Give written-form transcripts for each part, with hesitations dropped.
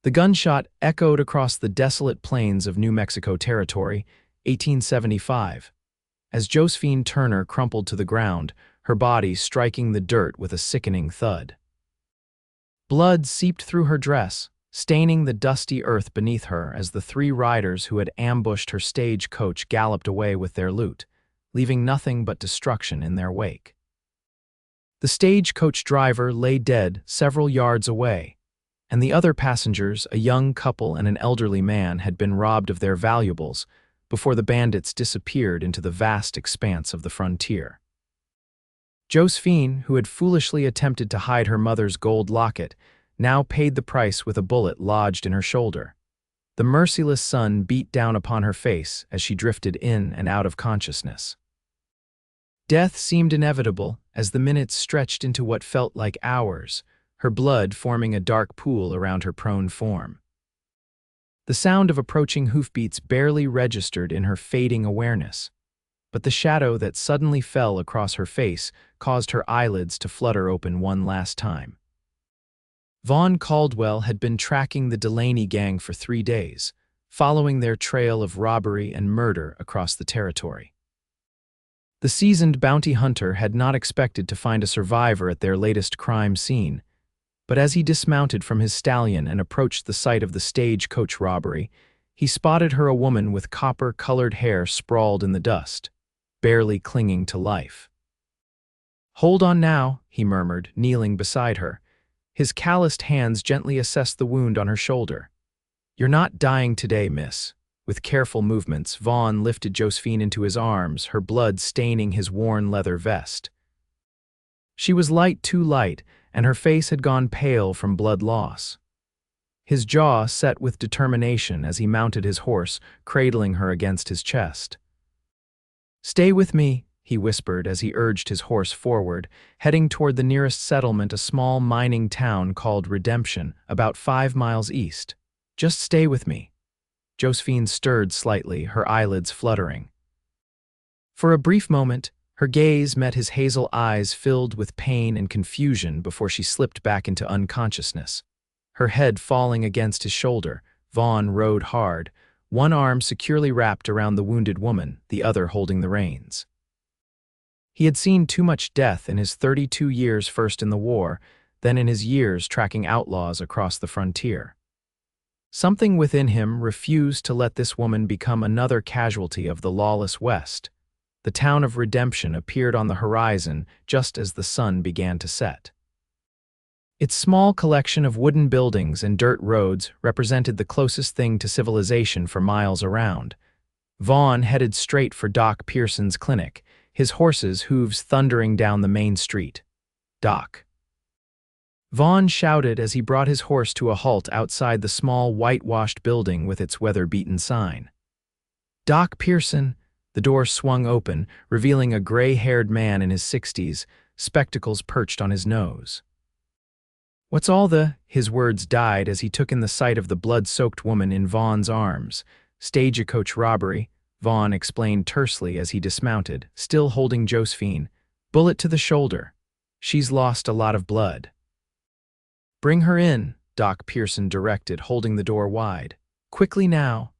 The gunshot echoed across the desolate plains of New Mexico Territory, 1875, as Josephine Turner crumpled to the ground, her body striking the dirt with a sickening thud. Blood seeped through her dress, staining the dusty earth beneath her as the three riders who had ambushed her stagecoach galloped away with their loot, leaving nothing but destruction in their wake. The stagecoach driver lay dead several yards away, and the other passengers, a young couple and an elderly man, had been robbed of their valuables before the bandits disappeared into the vast expanse of the frontier. Josephine, who had foolishly attempted to hide her mother's gold locket, now paid the price with a bullet lodged in her shoulder. The merciless sun beat down upon her face as she drifted in and out of consciousness. Death seemed inevitable as the minutes stretched into what felt like hours, her blood forming a dark pool around her prone form. The sound of approaching hoofbeats barely registered in her fading awareness, but the shadow that suddenly fell across her face caused her eyelids to flutter open one last time. Vaughn Caldwell had been tracking the Delaney gang for 3 days, following their trail of robbery and murder across the territory. The seasoned bounty hunter had not expected to find a survivor at their latest crime scene, but as he dismounted from his stallion and approached the site of the stagecoach robbery, he spotted her, a woman with copper-colored hair sprawled in the dust, barely clinging to life. "Hold on now," he murmured, kneeling beside her. His calloused hands gently assessed the wound on her shoulder. "You're not dying today, miss." With careful movements, Vaughn lifted Josephine into his arms, her blood staining his worn leather vest. She was too light, and her face had gone pale from blood loss. His jaw set with determination as he mounted his horse, cradling her against his chest. "Stay with me," he whispered as he urged his horse forward, heading toward the nearest settlement, a small mining town called Redemption, about 5 miles east. "Just stay with me." Josephine stirred slightly, her eyelids fluttering. For a brief moment, her gaze met his hazel eyes filled with pain and confusion before she slipped back into unconsciousness. Her head falling against his shoulder, Vaughn rode hard, one arm securely wrapped around the wounded woman, the other holding the reins. He had seen too much death in his 32 years, first in the war, then in his years tracking outlaws across the frontier. Something within him refused to let this woman become another casualty of the lawless West. The town of Redemption appeared on the horizon just as the sun began to set. Its small collection of wooden buildings and dirt roads represented the closest thing to civilization for miles around. Vaughn headed straight for Doc Pearson's clinic, his horse's hooves thundering down the main street. "Doc." Vaughn shouted as he brought his horse to a halt outside the small whitewashed building with its weather-beaten sign. "Doc Pearson." The door swung open, revealing a gray-haired man in his 60s, spectacles perched on his nose. "What's all the—" His words died as he took in the sight of the blood-soaked woman in Vaughn's arms. "Stagecoach robbery," Vaughn explained tersely as he dismounted, still holding Josephine. "Bullet to the shoulder. She's lost a lot of blood." "Bring her in," Doc Pearson directed, holding the door wide. "Quickly now."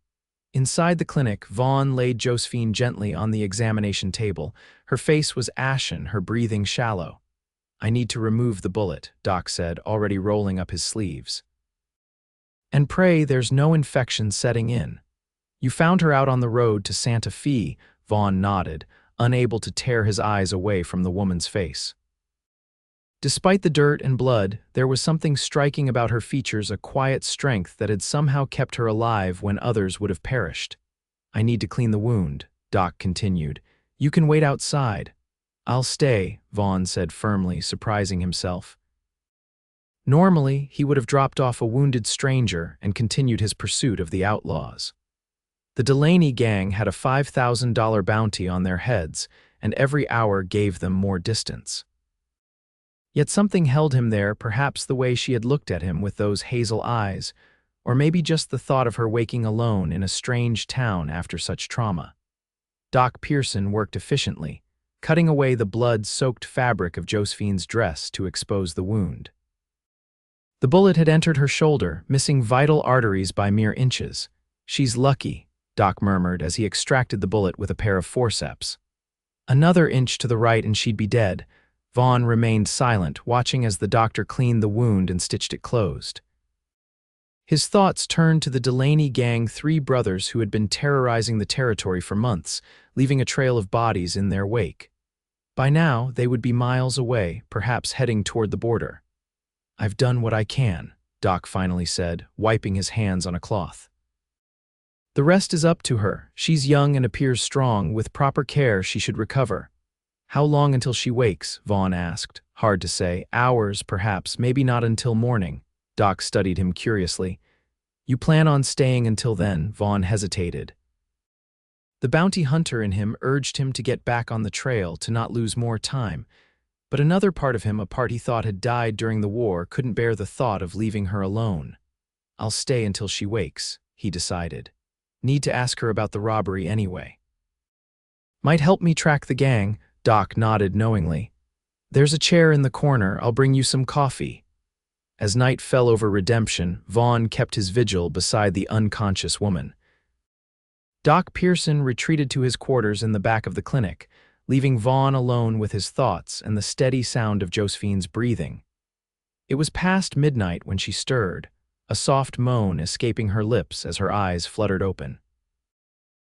Inside the clinic, Vaughn laid Josephine gently on the examination table. Her face was ashen, her breathing shallow. "I need to remove the bullet," Doc said, already rolling up his sleeves. "And pray there's no infection setting in. You found her out on the road to Santa Fe," Vaughn nodded, unable to tear his eyes away from the woman's face. Despite the dirt and blood, there was something striking about her features, a quiet strength that had somehow kept her alive when others would have perished. "I need to clean the wound," Doc continued. "You can wait outside." "I'll stay," Vaughn said firmly, surprising himself. Normally, he would have dropped off a wounded stranger and continued his pursuit of the outlaws. The Delaney gang had a $5,000 bounty on their heads, and every hour gave them more distance. Yet something held him there, perhaps the way she had looked at him with those hazel eyes, or maybe just the thought of her waking alone in a strange town after such trauma. Doc Pearson worked efficiently, cutting away the blood-soaked fabric of Josephine's dress to expose the wound. The bullet had entered her shoulder, missing vital arteries by mere inches. "She's lucky," Doc murmured as he extracted the bullet with a pair of forceps. Another inch to the right and she'd be dead. Vaughn remained silent, watching as the doctor cleaned the wound and stitched it closed. His thoughts turned to the Delaney gang, 3 brothers who had been terrorizing the territory for months, leaving a trail of bodies in their wake. By now, they would be miles away, perhaps heading toward the border. "I've done what I can," Doc finally said, wiping his hands on a cloth. "The rest is up to her. She's young and appears strong. With proper care, she should recover." "How long until she wakes?" Vaughn asked. "Hard to say. Hours, perhaps, maybe not until morning." Doc studied him curiously. "You plan on staying until then?" Vaughn hesitated. The bounty hunter in him urged him to get back on the trail, to not lose more time. But another part of him, a part he thought had died during the war, couldn't bear the thought of leaving her alone. "I'll stay until she wakes," he decided. "Need to ask her about the robbery anyway." "Might help me track the gang," Doc nodded knowingly. "There's a chair in the corner. I'll bring you some coffee." As night fell over Redemption, Vaughn kept his vigil beside the unconscious woman. Doc Pearson retreated to his quarters in the back of the clinic, leaving Vaughn alone with his thoughts and the steady sound of Josephine's breathing. It was past midnight when she stirred, a soft moan escaping her lips as her eyes fluttered open.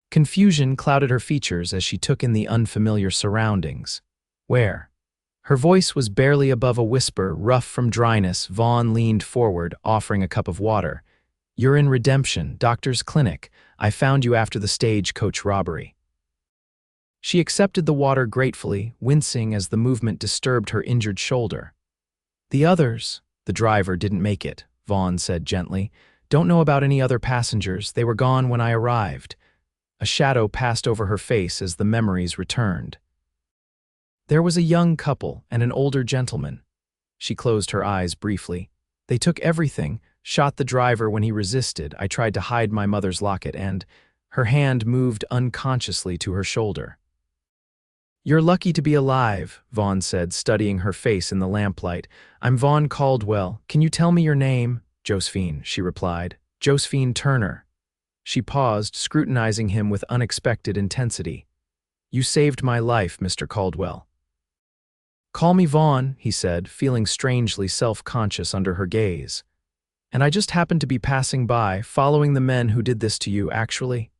Confusion clouded her features as she took in the unfamiliar surroundings. "Where?" Her voice was barely above a whisper, rough from dryness. Vaughn leaned forward, offering a cup of water. "You're in Redemption, doctor's clinic. I found you after the stagecoach robbery." She accepted the water gratefully, wincing as the movement disturbed her injured shoulder. "The others?" "The driver didn't make it," Vaughn said gently. "Don't know about any other passengers. They were gone when I arrived." A shadow passed over her face as the memories returned. "There was a young couple and an older gentleman." She closed her eyes briefly. "They took everything, shot the driver when he resisted. I tried to hide my mother's locket and..." Her hand moved unconsciously to her shoulder. "You're lucky to be alive," Vaughn said, studying her face in the lamplight. "I'm Vaughn Caldwell. Can you tell me your name?" "Josephine," she replied. "Josephine Turner." She paused, scrutinizing him with unexpected intensity. "You saved my life, Mr. Caldwell." "Call me Vaughn," he said, feeling strangely self-conscious under her gaze. "And I just happened to be passing by, following the men who did this to you, actually."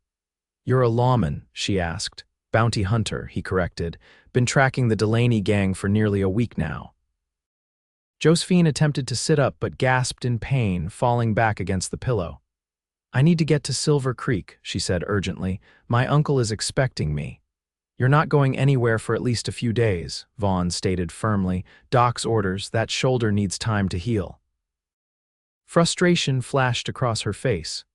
"You're a lawman?" she asked. "Bounty hunter," he corrected. "Been tracking the Delaney gang for nearly a week now." Josephine attempted to sit up but gasped in pain, falling back against the pillow. "I need to get to Silver Creek," she said urgently. "My uncle is expecting me." "You're not going anywhere for at least a few days," Vaughn stated firmly. "Doc's orders, that shoulder needs time to heal." Frustration flashed across her face.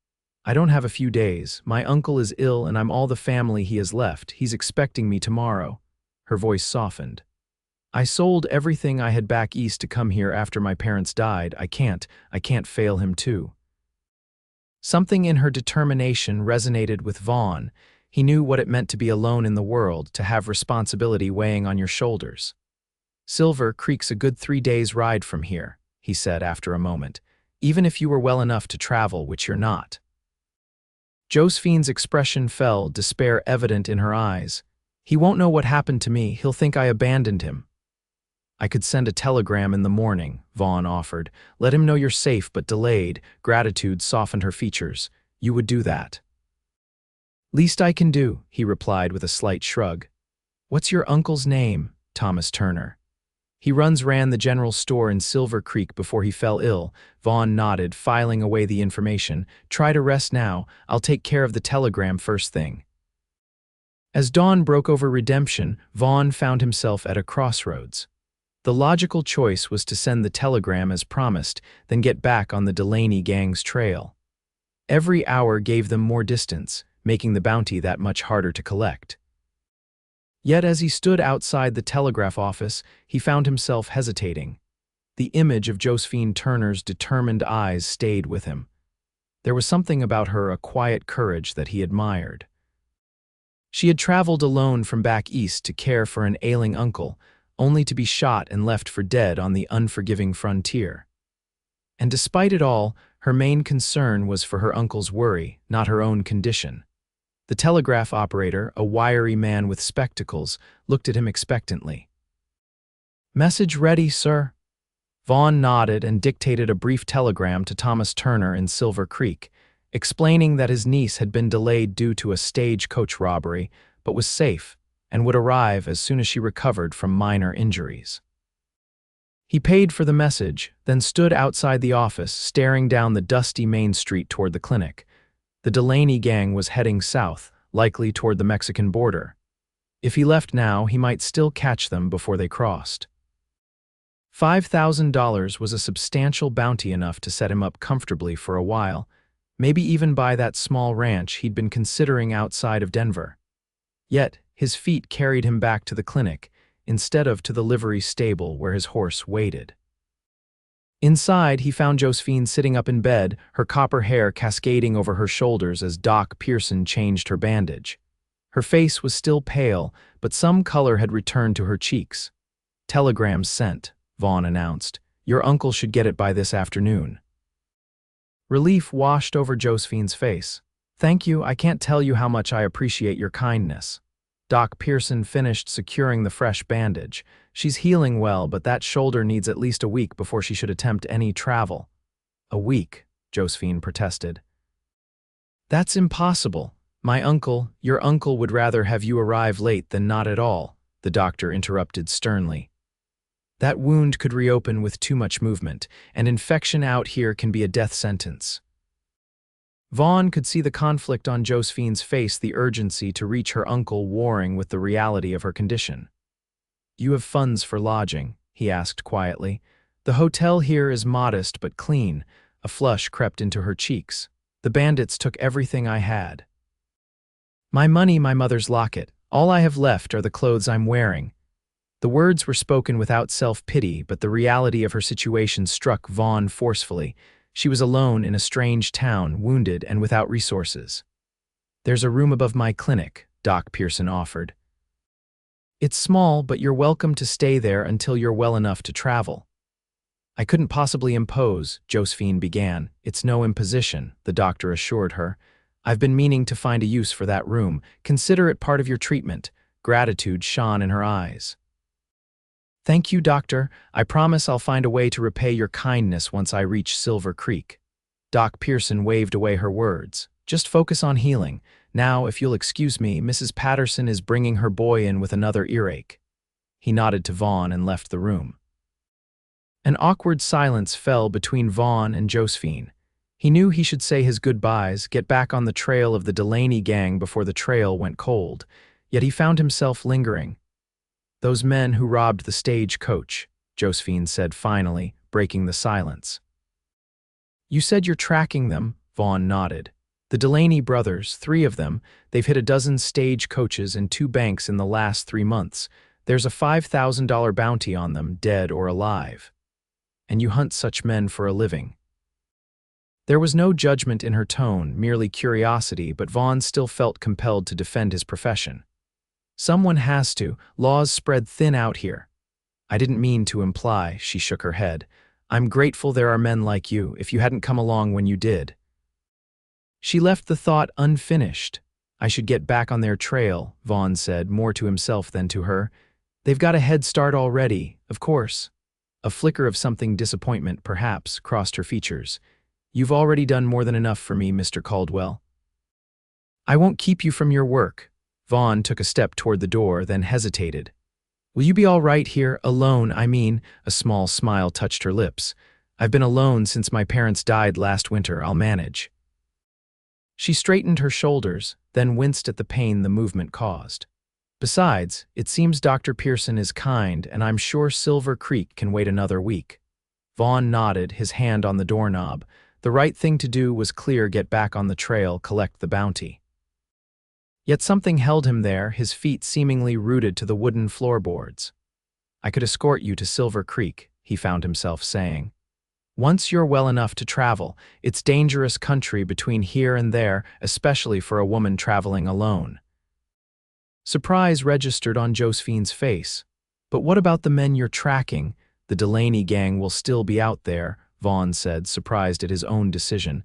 "I don't have a few days. My uncle is ill and I'm all the family he has left. He's expecting me tomorrow." Her voice softened. "I sold everything I had back east to come here after my parents died. I can't fail him too." Something in her determination resonated with Vaughn. He knew what it meant to be alone in the world, to have responsibility weighing on your shoulders. "Silver Creek's a good 3 days' ride from here," he said after a moment, "even if you were well enough to travel, which you're not." Josephine's expression fell, despair evident in her eyes. "He won't know what happened to me. He'll think I abandoned him." "I could send a telegram in the morning," Vaughn offered. "Let him know you're safe but delayed." Gratitude softened her features. "You would do that?" "Least I can do," he replied with a slight shrug. "What's your uncle's name?" "Thomas Turner." "He ran the general store in Silver Creek before he fell ill." Vaughn nodded, filing away the information. "Try to rest now. I'll take care of the telegram first thing." As dawn broke over Redemption, Vaughn found himself at a crossroads. The logical choice was to send the telegram as promised, then get back on the Delaney gang's trail. Every hour gave them more distance, making the bounty that much harder to collect. Yet as he stood outside the telegraph office, he found himself hesitating. The image of Josephine Turner's determined eyes stayed with him. There was something about her, a quiet courage that he admired. She had traveled alone from back east to care for an ailing uncle, only to be shot and left for dead on the unforgiving frontier. And despite it all, her main concern was for her uncle's worry, not her own condition. The telegraph operator, a wiry man with spectacles, looked at him expectantly. "Message ready, sir." Vaughn nodded and dictated a brief telegram to Thomas Turner in Silver Creek, explaining that his niece had been delayed due to a stagecoach robbery, but was safe and would arrive as soon as she recovered from minor injuries. He paid for the message, then stood outside the office, staring down the dusty main street toward the clinic. The Delaney gang was heading south, likely toward the Mexican border. If he left now, he might still catch them before they crossed. $5,000 was a substantial bounty enough to set him up comfortably for a while, maybe even buy that small ranch he'd been considering outside of Denver. Yet, his feet carried him back to the clinic, instead of to the livery stable where his horse waited. Inside, he found Josephine sitting up in bed, her copper hair cascading over her shoulders as Doc Pearson changed her bandage. Her face was still pale, but some color had returned to her cheeks. "Telegram sent," Vaughn announced. "Your uncle should get it by this afternoon." Relief washed over Josephine's face. "Thank you, I can't tell you how much I appreciate your kindness." Doc Pearson finished securing the fresh bandage. "She's healing well, but that shoulder needs at least a week before she should attempt any travel." "A week?" Josephine protested. "That's impossible. Your uncle would rather have you arrive late than not at all," the doctor interrupted sternly. "That wound could reopen with too much movement, and infection out here can be a death sentence." Vaughn could see the conflict on Josephine's face, the urgency to reach her uncle warring with the reality of her condition. "You have funds for lodging?" he asked quietly. "The hotel here is modest but clean." A flush crept into her cheeks. "The bandits took everything I had. My money, my mother's locket. All I have left are the clothes I'm wearing." The words were spoken without self-pity, but the reality of her situation struck Vaughn forcefully. She was alone in a strange town, wounded and without resources. "There's a room above my clinic," Doc Pearson offered. "It's small, but you're welcome to stay there until you're well enough to travel." "I couldn't possibly impose," Josephine began. "It's no imposition," the doctor assured her. "I've been meaning to find a use for that room. Consider it part of your treatment." Gratitude shone in her eyes. "Thank you, doctor. I promise I'll find a way to repay your kindness once I reach Silver Creek." Doc Pearson waved away her words. "Just focus on healing. Now, if you'll excuse me, Mrs. Patterson is bringing her boy in with another earache." He nodded to Vaughn and left the room. An awkward silence fell between Vaughn and Josephine. He knew he should say his goodbyes, get back on the trail of the Delaney gang before the trail went cold, yet he found himself lingering. "Those men who robbed the stagecoach," Josephine said finally, breaking the silence. "You said you're tracking them," Vaughn nodded. "The Delaney brothers, 3 of them, they've hit a dozen stagecoaches and 2 banks in the last 3 months. There's a $5,000 bounty on them, dead or alive. And you hunt such men for a living." There was no judgment in her tone, merely curiosity, but Vaughn still felt compelled to defend his profession. "Someone has to. Laws spread thin out here." "I didn't mean to imply," she shook her head. "I'm grateful there are men like you, if you hadn't come along when you did." She left the thought unfinished. "I should get back on their trail," Vaughn said, more to himself than to her. "They've got a head start already, of course." A flicker of something disappointment, perhaps, crossed her features. "You've already done more than enough for me, Mr. Caldwell." "I won't keep you from your work." Vaughn took a step toward the door, then hesitated. "Will you be all right here, alone, I mean?" A small smile touched her lips. "I've been alone since my parents died last winter. I'll manage." She straightened her shoulders, then winced at the pain the movement caused. "Besides, it seems Dr. Pearson is kind, and I'm sure Silver Creek can wait another week." Vaughn nodded, his hand on the doorknob. The right thing to do was get back on the trail, collect the bounty. Yet something held him there, his feet seemingly rooted to the wooden floorboards. "I could escort you to Silver Creek," he found himself saying. "Once you're well enough to travel. It's dangerous country between here and there, especially for a woman traveling alone." Surprise registered on Josephine's face. "But what about the men you're tracking? The Delaney gang will still be out there," Vaughn said, surprised at his own decision.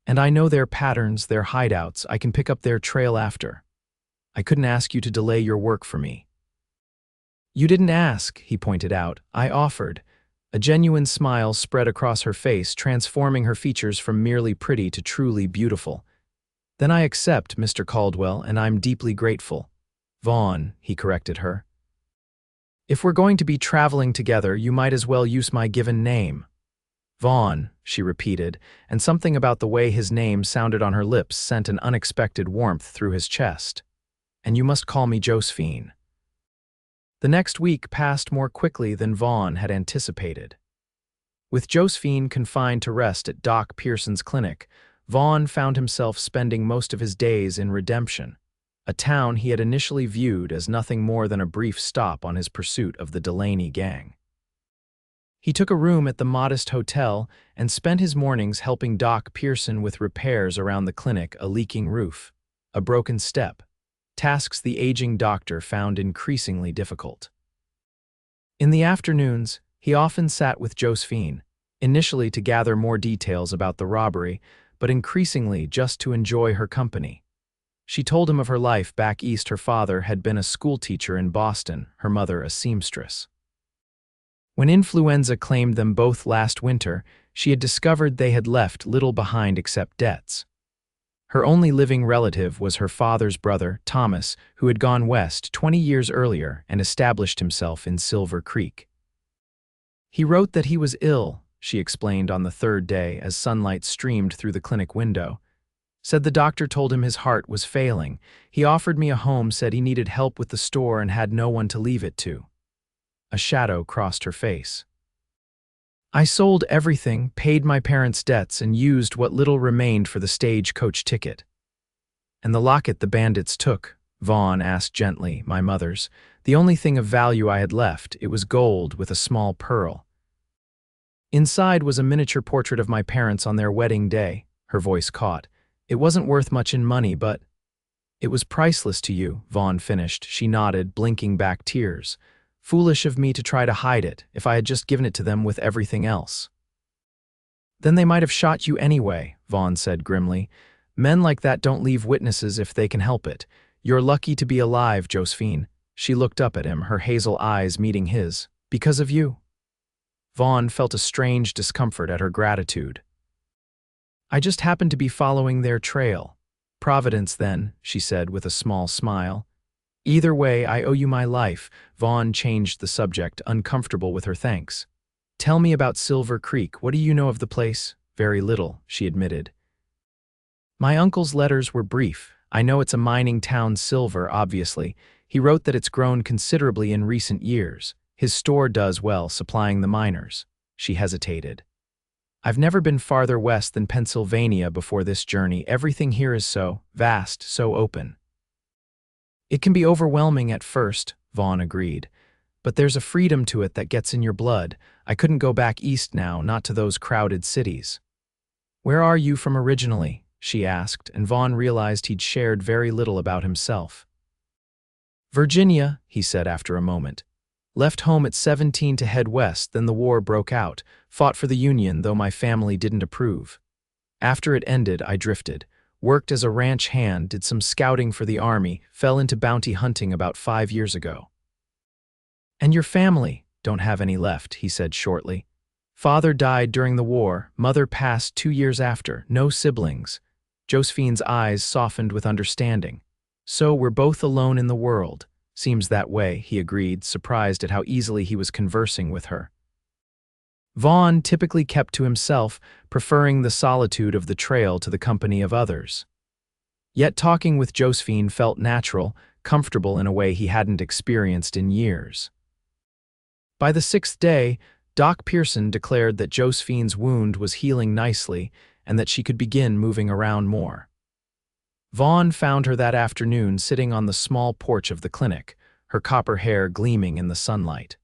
And I know their patterns, their hideouts. I can pick up their trail after. I couldn't ask you to delay your work for me. You didn't ask, he pointed out. I offered. A genuine smile spread across her face, transforming her features from merely pretty to truly beautiful. Then I accept, Mr. Caldwell, and I'm deeply grateful. Vaughn, he corrected her. If we're going to be traveling together, you might as well use my given name. Vaughn, she repeated, and something about the way his name sounded on her lips sent an unexpected warmth through his chest. And you must call me Josephine. The next week passed more quickly than Vaughn had anticipated. With Josephine confined to rest at Doc Pearson's clinic, Vaughn found himself spending most of his days in Redemption, a town he had initially viewed as nothing more than a brief stop on his pursuit of the Delaney gang. He took a room at the modest hotel and spent his mornings helping Doc Pearson with repairs around the clinic, a leaking roof, a broken step, tasks the aging doctor found increasingly difficult. In the afternoons, he often sat with Josephine, initially to gather more details about the robbery, but increasingly just to enjoy her company. She told him of her life back east. Her father had been a schoolteacher in Boston, her mother a seamstress. When influenza claimed them both last winter, she had discovered they had left little behind except debts. Her only living relative was her father's brother, Thomas, who had gone west 20 years earlier and established himself in Silver Creek. He wrote that he was ill, she explained on the third day as sunlight streamed through the clinic window. Said the doctor told him his heart was failing. He offered me a home, said he needed help with the store and had no one to leave it to. A shadow crossed her face. I sold everything, paid my parents' debts, and used what little remained for the stagecoach ticket. And the locket the bandits took, Vaughn asked gently, my mother's. The only thing of value I had left, it was gold with a small pearl. Inside was a miniature portrait of my parents on their wedding day, her voice caught. It wasn't worth much in money, but it was priceless to you, Vaughn finished. She nodded, blinking back tears. Foolish of me to try to hide it, if I had just given it to them with everything else. Then they might have shot you anyway, Vaughn said grimly. Men like that don't leave witnesses if they can help it. You're lucky to be alive, Josephine. She looked up at him, her hazel eyes meeting his. Because of you. Vaughn felt a strange discomfort at her gratitude. I just happened to be following their trail. Providence, then, she said with a small smile. Either way, I owe you my life. Vaughn changed the subject, uncomfortable with her thanks. Tell me about Silver Creek. What do you know of the place? Very little, she admitted. My uncle's letters were brief. I know it's a mining town, silver, obviously. He wrote that it's grown considerably in recent years. His store does well, supplying the miners. She hesitated. I've never been farther west than Pennsylvania before this journey. Everything here is so vast, so open. It can be overwhelming at first, Vaughn agreed. But there's a freedom to it that gets in your blood. I couldn't go back east now, not to those crowded cities. Where are you from originally? She asked, and Vaughn realized he'd shared very little about himself. Virginia, he said after a moment. Left home at 17 to head west, then the war broke out. Fought for the Union, though my family didn't approve. After it ended, I drifted. Worked as a ranch hand, did some scouting for the Army, fell into bounty hunting about 5 years ago. And your family? Don't have any left, he said shortly. Father died during the war, mother passed 2 years after, no siblings. Josephine's eyes softened with understanding. So we're both alone in the world. Seems that way, he agreed, surprised at how easily he was conversing with her. Vaughn typically kept to himself, preferring the solitude of the trail to the company of others. Yet talking with Josephine felt natural, comfortable in a way he hadn't experienced in years. By the 6th day, Doc Pearson declared that Josephine's wound was healing nicely and that she could begin moving around more. Vaughn found her that afternoon sitting on the small porch of the clinic, her copper hair gleaming in the sunlight.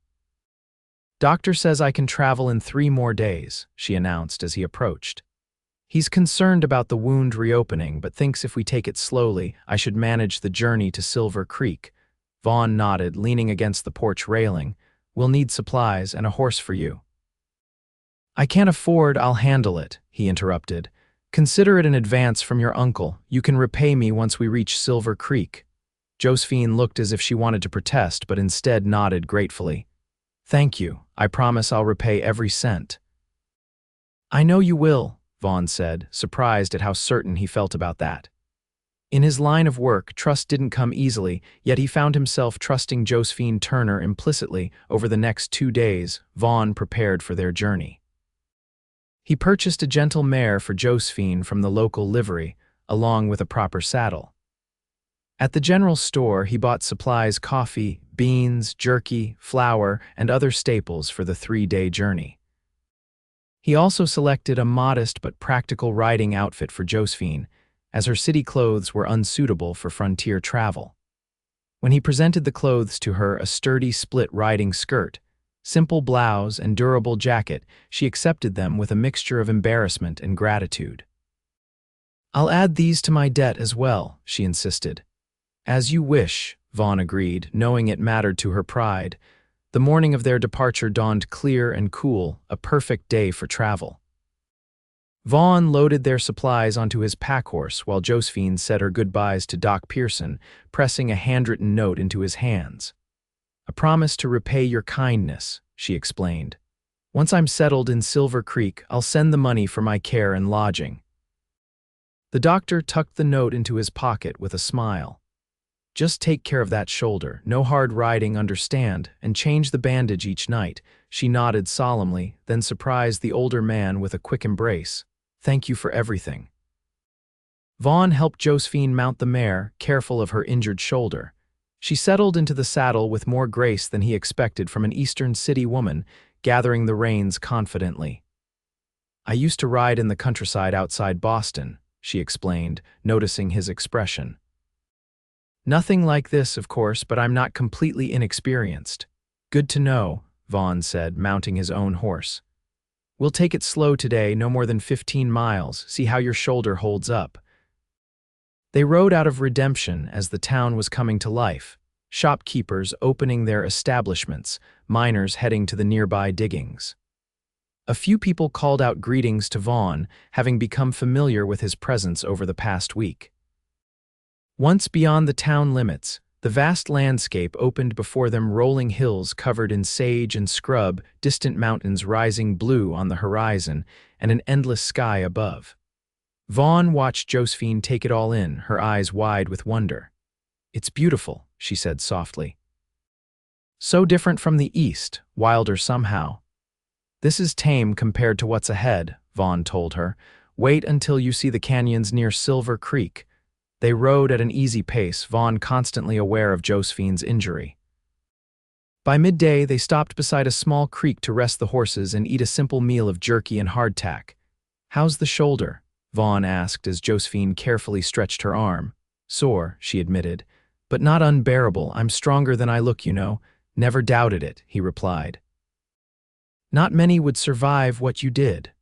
Doctor says I can travel in 3 more days, she announced as he approached. He's concerned about the wound reopening, but thinks if we take it slowly, I should manage the journey to Silver Creek. Vaughn nodded, leaning against the porch railing. We'll need supplies and a horse for you. I can't afford, I'll handle it, he interrupted. Consider it an advance from your uncle. You can repay me once we reach Silver Creek. Josephine looked as if she wanted to protest, but instead nodded gratefully. Thank you. I promise I'll repay every cent. I know you will, Vaughn said, surprised at how certain he felt about that. In his line of work, trust didn't come easily, yet he found himself trusting Josephine Turner implicitly. Over the next 2 days, Vaughn prepared for their journey. He purchased a gentle mare for Josephine from the local livery, along with a proper saddle. At the general store, he bought supplies: coffee, beans, jerky, flour, and other staples for the 3-day journey. He also selected a modest but practical riding outfit for Josephine, as her city clothes were unsuitable for frontier travel. When he presented the clothes to her, a sturdy split riding skirt, simple blouse, and durable jacket, she accepted them with a mixture of embarrassment and gratitude. I'll add these to my debt as well, she insisted. As you wish, Vaughn agreed, knowing it mattered to her pride. The morning of their departure dawned clear and cool, a perfect day for travel. Vaughn loaded their supplies onto his packhorse while Josephine said her goodbyes to Doc Pearson, pressing a handwritten note into his hands. A promise to repay your kindness, she explained. Once I'm settled in Silver Creek, I'll send the money for my care and lodging. The doctor tucked the note into his pocket with a smile. Just take care of that shoulder, no hard riding, understand, and change the bandage each night. She nodded solemnly, then surprised the older man with a quick embrace. Thank you for everything. Vaughn helped Josephine mount the mare, careful of her injured shoulder. She settled into the saddle with more grace than he expected from an Eastern city woman, gathering the reins confidently. I used to ride in the countryside outside Boston, she explained, noticing his expression. Nothing like this, of course, but I'm not completely inexperienced. Good to know, Vaughn said, mounting his own horse. We'll take it slow today, no more than 15 miles, see how your shoulder holds up. They rode out of Redemption as the town was coming to life, shopkeepers opening their establishments, miners heading to the nearby diggings. A few people called out greetings to Vaughn, having become familiar with his presence over the past week. Once beyond the town limits, the vast landscape opened before them, rolling hills covered in sage and scrub, distant mountains rising blue on the horizon, and an endless sky above. Vaughn watched Josephine take it all in, her eyes wide with wonder. It's beautiful, she said softly. So different from the east, wilder somehow. This is tame compared to what's ahead, Vaughn told her. Wait until you see the canyons near Silver Creek. They rode at an easy pace, Vaughn constantly aware of Josephine's injury. By midday, they stopped beside a small creek to rest the horses and eat a simple meal of jerky and hardtack. How's the shoulder? Vaughn asked as Josephine carefully stretched her arm. Sore, she admitted, but not unbearable. I'm stronger than I look, you know. Never doubted it, he replied. Not many would survive what you did.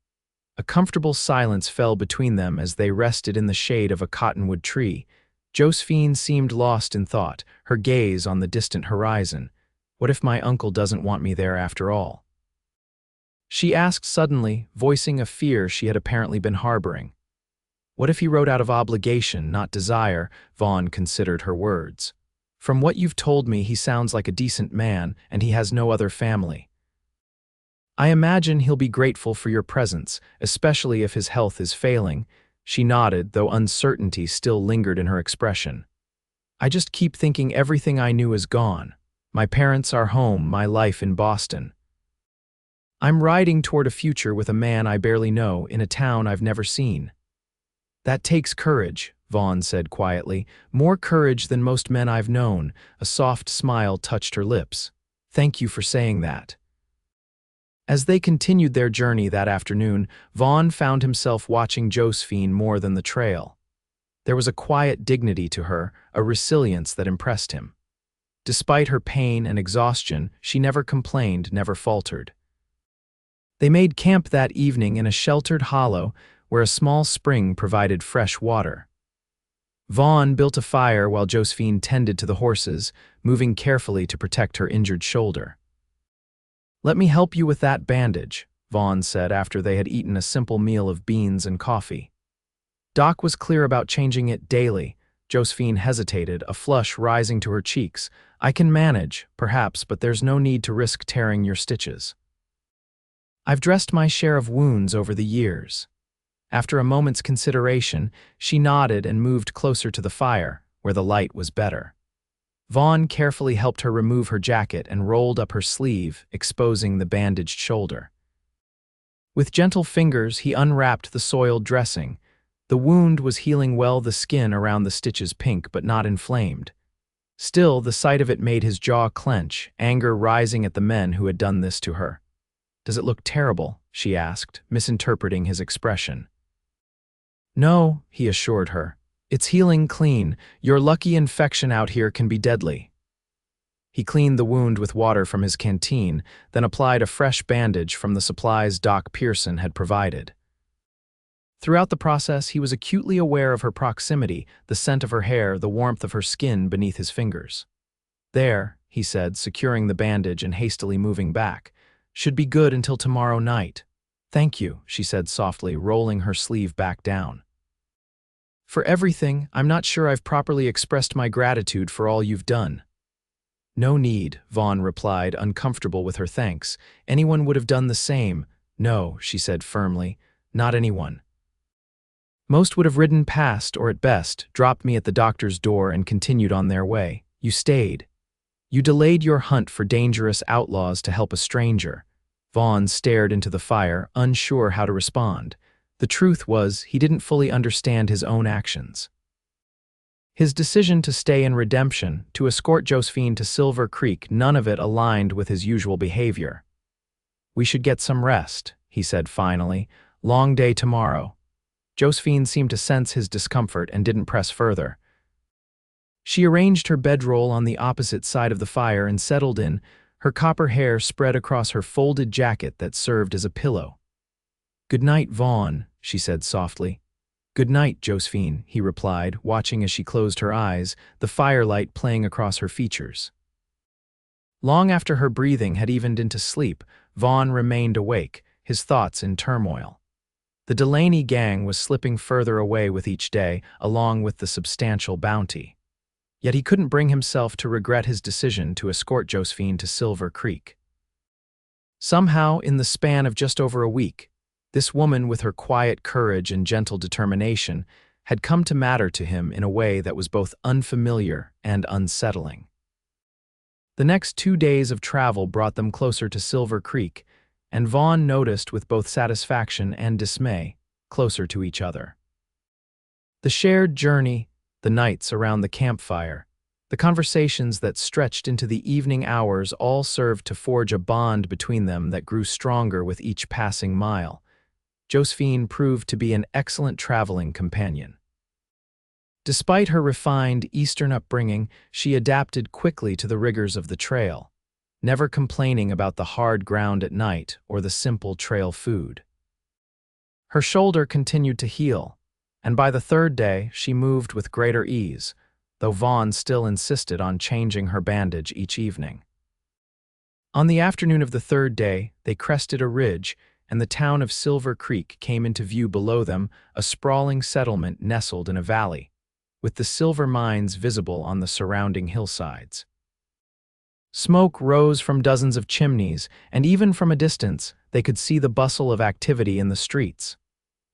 A comfortable silence fell between them as they rested in the shade of a cottonwood tree. Josephine seemed lost in thought, her gaze on the distant horizon. What if my uncle doesn't want me there after all? She asked suddenly, voicing a fear she had apparently been harboring. What if he wrote out of obligation, not desire? Vaughn considered her words. From what you've told me, he sounds like a decent man, and he has no other family. I imagine he'll be grateful for your presence, especially if his health is failing. She nodded, though uncertainty still lingered in her expression. I just keep thinking everything I knew is gone. My parents are home, my life in Boston. I'm riding toward a future with a man I barely know, in a town I've never seen. That takes courage, Vaughn said quietly. More courage than most men I've known. A soft smile touched her lips. Thank you for saying that. As they continued their journey that afternoon, Vaughn found himself watching Josephine more than the trail. There was a quiet dignity to her, a resilience that impressed him. Despite her pain and exhaustion, she never complained, never faltered. They made camp that evening in a sheltered hollow where a small spring provided fresh water. Vaughn built a fire while Josephine tended to the horses, moving carefully to protect her injured shoulder. Let me help you with that bandage, Vaughn said after they had eaten a simple meal of beans and coffee. Doc was clear about changing it daily. Josephine hesitated, a flush rising to her cheeks. I can manage, perhaps, but there's no need to risk tearing your stitches. I've dressed my share of wounds over the years. After a moment's consideration, she nodded and moved closer to the fire, where the light was better. Vaughn carefully helped her remove her jacket and rolled up her sleeve, exposing the bandaged shoulder. With gentle fingers, he unwrapped the soiled dressing. The wound was healing well, the skin around the stitches pink but not inflamed. Still, the sight of it made his jaw clench, anger rising at the men who had done this to her. Does it look terrible? She asked, misinterpreting his expression. No, he assured her. It's healing clean. Your lucky infection out here can be deadly. He cleaned the wound with water from his canteen, then applied a fresh bandage from the supplies Doc Pearson had provided. Throughout the process, he was acutely aware of her proximity, the scent of her hair, the warmth of her skin beneath his fingers. There, he said, securing the bandage and hastily moving back. Should be good until tomorrow night. Thank you, she said softly, rolling her sleeve back down. For everything, I'm not sure I've properly expressed my gratitude for all you've done. No need, Vaughn replied, uncomfortable with her thanks. Anyone would have done the same. No, she said firmly, not anyone. Most would have ridden past or at best dropped me at the doctor's door and continued on their way. You stayed. You delayed your hunt for dangerous outlaws to help a stranger. Vaughn stared into the fire, unsure how to respond. The truth was, he didn't fully understand his own actions. His decision to stay in redemption, to escort Josephine to Silver Creek, none of it aligned with his usual behavior. We should get some rest, he said finally. Long day tomorrow. Josephine seemed to sense his discomfort and didn't press further. She arranged her bedroll on the opposite side of the fire and settled in, her copper hair spread across her folded jacket that served as a pillow. Good night, Vaughn, she said softly. Good night, Josephine, he replied, watching as she closed her eyes, the firelight playing across her features. Long after her breathing had evened into sleep, Vaughn remained awake, his thoughts in turmoil. The Delaney gang was slipping further away with each day, along with the substantial bounty. Yet he couldn't bring himself to regret his decision to escort Josephine to Silver Creek. Somehow, in the span of just over a week, this woman, with her quiet courage and gentle determination, had come to matter to him in a way that was both unfamiliar and unsettling. The next 2 days of travel brought them closer to Silver Creek, and Vaughn noticed with both satisfaction and dismay, closer to each other. The shared journey, the nights around the campfire, the conversations that stretched into the evening hours all served to forge a bond between them that grew stronger with each passing mile. Josephine proved to be an excellent traveling companion. Despite her refined Eastern upbringing, she adapted quickly to the rigors of the trail, never complaining about the hard ground at night or the simple trail food. Her shoulder continued to heal, and by the third day she moved with greater ease, though Vaughn still insisted on changing her bandage each evening. On the afternoon of the third day, they crested a ridge, and the town of Silver Creek came into view below them, a sprawling settlement nestled in a valley, with the silver mines visible on the surrounding hillsides. Smoke rose from dozens of chimneys, and even from a distance, they could see the bustle of activity in the streets.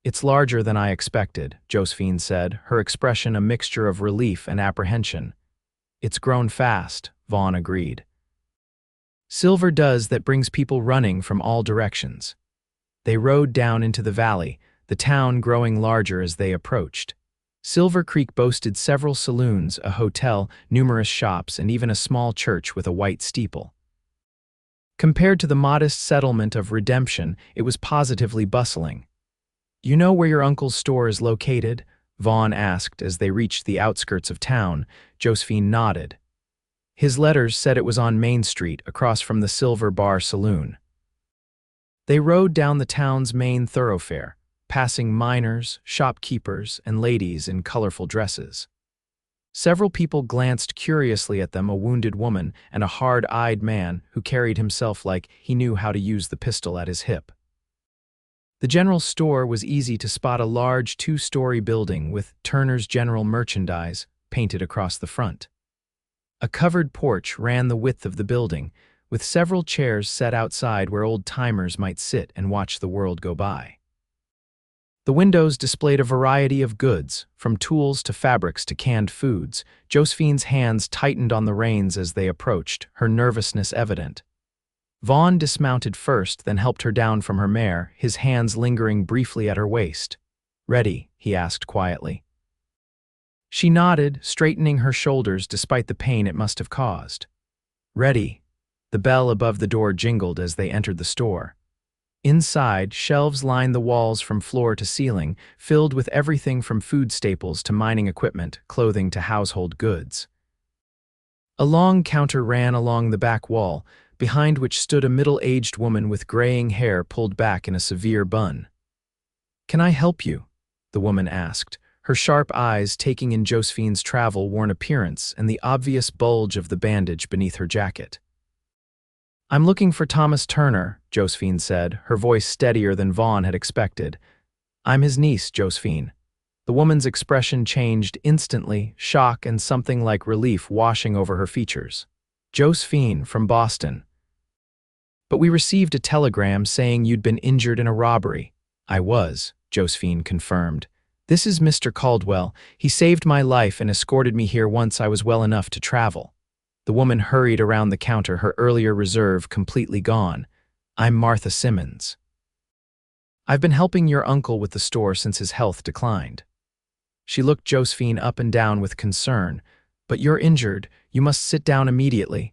It's larger than I expected, Josephine said, her expression a mixture of relief and apprehension. It's grown fast, Vaughn agreed. Silver does that brings people running from all directions. They rode down into the valley, the town growing larger as they approached. Silver Creek boasted several saloons, a hotel, numerous shops, and even a small church with a white steeple. Compared to the modest settlement of Redemption, it was positively bustling. You know where your uncle's store is located? Vaughn asked as they reached the outskirts of town. Josephine nodded. His letters said it was on Main Street, across from the Silver Bar Saloon. They rode down the town's main thoroughfare, passing miners, shopkeepers, and ladies in colorful dresses. Several people glanced curiously at them, a wounded woman and a hard-eyed man who carried himself like he knew how to use the pistol at his hip. The general store was easy to spot, a large two-story building with Turner's General Merchandise painted across the front. A covered porch ran the width of the building, with several chairs set outside where old-timers might sit and watch the world go by. The windows displayed a variety of goods, from tools to fabrics to canned foods. Josephine's hands tightened on the reins as they approached, her nervousness evident. Vaughn dismounted first, then helped her down from her mare, his hands lingering briefly at her waist. "Ready?" he asked quietly. She nodded, straightening her shoulders despite the pain it must have caused. "Ready." The bell above the door jingled as they entered the store. Inside, shelves lined the walls from floor to ceiling, filled with everything from food staples to mining equipment, clothing to household goods. A long counter ran along the back wall, behind which stood a middle-aged woman with graying hair pulled back in a severe bun. "Can I help you?" the woman asked, her sharp eyes taking in Josephine's travel-worn appearance and the obvious bulge of the bandage beneath her jacket. "I'm looking for Thomas Turner," Josephine said, her voice steadier than Vaughn had expected. "I'm his niece, Josephine." The woman's expression changed instantly, shock and something like relief washing over her features. "Josephine, from Boston. But we received a telegram saying you'd been injured in a robbery." "I was," Josephine confirmed. "This is Mr. Caldwell. He saved my life and escorted me here once I was well enough to travel." The woman hurried around the counter, her earlier reserve completely gone. "I'm Martha Simmons. I've been helping your uncle with the store since his health declined." She looked Josephine up and down with concern. "But you're injured. You must sit down immediately."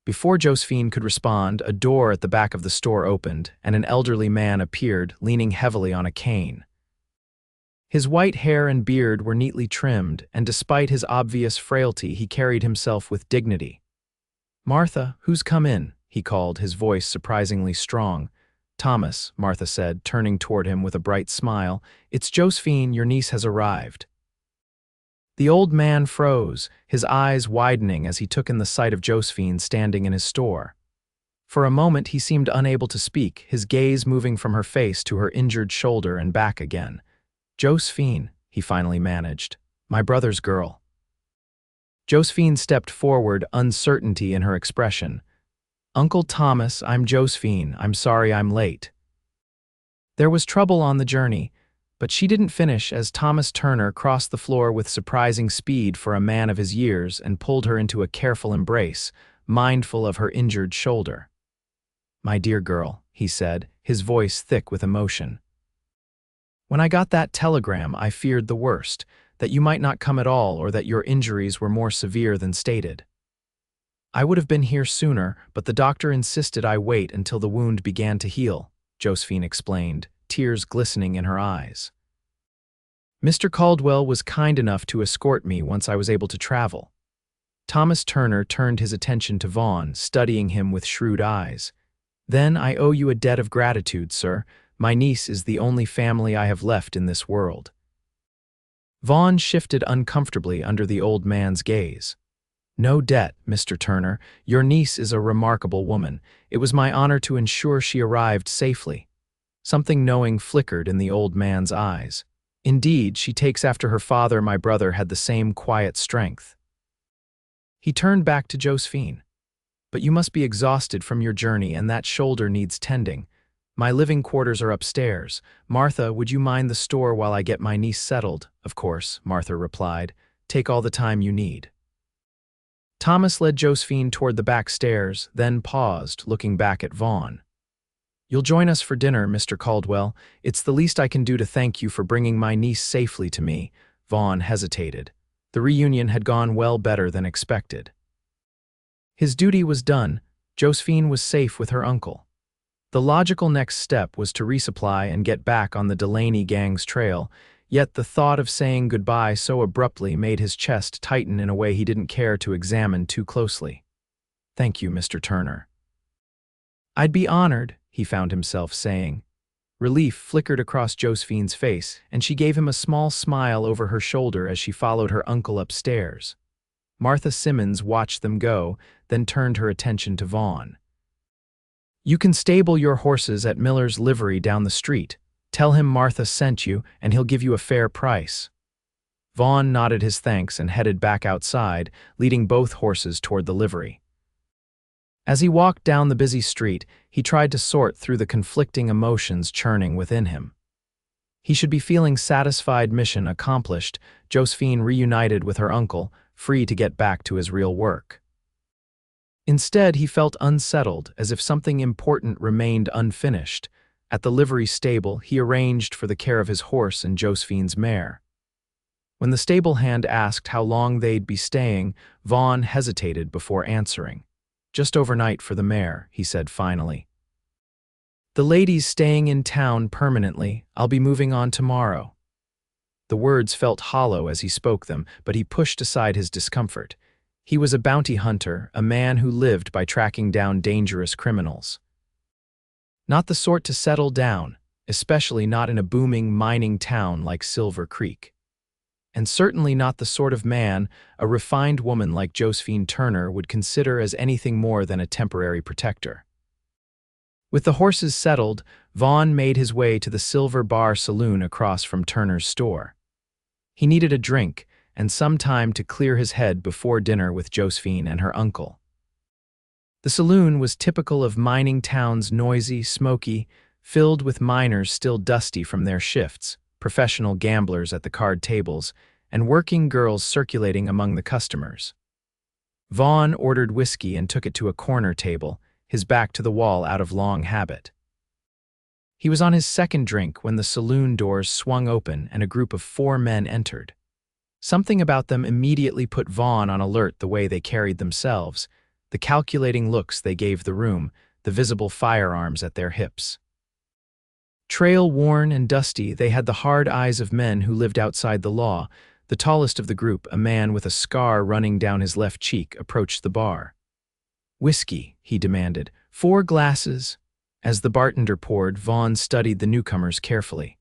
Before Josephine could respond, a door at the back of the store opened, and an elderly man appeared, leaning heavily on a cane. His white hair and beard were neatly trimmed, and despite his obvious frailty, he carried himself with dignity. "Martha, who's come in?" he called, his voice surprisingly strong. "Thomas," Martha said, turning toward him with a bright smile. "It's Josephine, your niece has arrived." The old man froze, his eyes widening as he took in the sight of Josephine standing in his store. For a moment he seemed unable to speak, his gaze moving from her face to her injured shoulder and back again. "Josephine," he finally managed. "My brother's girl." Josephine stepped forward, uncertainty in her expression. "Uncle Thomas, I'm Josephine. I'm sorry I'm late." There was trouble on the journey, but she didn't finish as Thomas Turner crossed the floor with surprising speed for a man of his years and pulled her into a careful embrace, mindful of her injured shoulder. "My dear girl," he said, his voice thick with emotion. "When I got that telegram, I feared the worst, that you might not come at all or that your injuries were more severe than stated. I would have been here sooner, but the doctor insisted I wait until the wound began to heal," Josephine explained, tears glistening in her eyes. "Mr. Caldwell was kind enough to escort me once I was able to travel." Thomas Turner turned his attention to Vaughn, studying him with shrewd eyes. "Then I owe you a debt of gratitude, sir. My niece is the only family I have left in this world." Vaughn shifted uncomfortably under the old man's gaze. "No debt, Mr. Turner. Your niece is a remarkable woman. It was my honor to ensure she arrived safely." Something knowing flickered in the old man's eyes. "Indeed, she takes after her father. My brother had the same quiet strength." He turned back to Josephine. "But you must be exhausted from your journey, and that shoulder needs tending. My living quarters are upstairs. Martha, would you mind the store while I get my niece settled?" "Of course," Martha replied. "Take all the time you need." Thomas led Josephine toward the back stairs, then paused, looking back at Vaughn. "You'll join us for dinner, Mr. Caldwell. It's the least I can do to thank you for bringing my niece safely to me." Vaughn hesitated. The reunion had gone well better than expected. His duty was done. Josephine was safe with her uncle. The logical next step was to resupply and get back on the Delaney gang's trail, yet the thought of saying goodbye so abruptly made his chest tighten in a way he didn't care to examine too closely. "Thank you, Mr. Turner." "I'd be honored," he found himself saying. Relief flickered across Josephine's face, and she gave him a small smile over her shoulder as she followed her uncle upstairs. Martha Simmons watched them go, then turned her attention to Vaughn. "You can stable your horses at Miller's livery down the street. Tell him Martha sent you, and he'll give you a fair price." Vaughn nodded his thanks and headed back outside, leading both horses toward the livery. As he walked down the busy street, he tried to sort through the conflicting emotions churning within him. He should be feeling satisfied, mission accomplished, Josephine reunited with her uncle, free to get back to his real work. Instead, he felt unsettled, as if something important remained unfinished. At the livery stable, he arranged for the care of his horse and Josephine's mare. When the stable hand asked how long they'd be staying, Vaughn hesitated before answering. "Just overnight for the mare," he said finally. "The lady's staying in town permanently. I'll be moving on tomorrow." The words felt hollow as he spoke them, but he pushed aside his discomfort. He was a bounty hunter, a man who lived by tracking down dangerous criminals. Not the sort to settle down, especially not in a booming mining town like Silver Creek. And certainly not the sort of man a refined woman like Josephine Turner would consider as anything more than a temporary protector. With the horses settled, Vaughn made his way to the Silver Bar Saloon across from Turner's store. He needed a drink and some time to clear his head before dinner with Josephine and her uncle. The saloon was typical of mining towns, noisy, smoky, filled with miners still dusty from their shifts, professional gamblers at the card tables, and working girls circulating among the customers. Vaughn ordered whiskey and took it to a corner table, his back to the wall out of long habit. He was on his second drink when the saloon doors swung open and a group of 4 men entered. Something about them immediately put Vaughn on alert, the way they carried themselves, the calculating looks they gave the room, the visible firearms at their hips. Trail-worn and dusty, they had the hard eyes of men who lived outside the law. The tallest of the group, a man with a scar running down his left cheek, approached the bar. "Whiskey," he demanded. "4 glasses." As the bartender poured, Vaughn studied the newcomers carefully.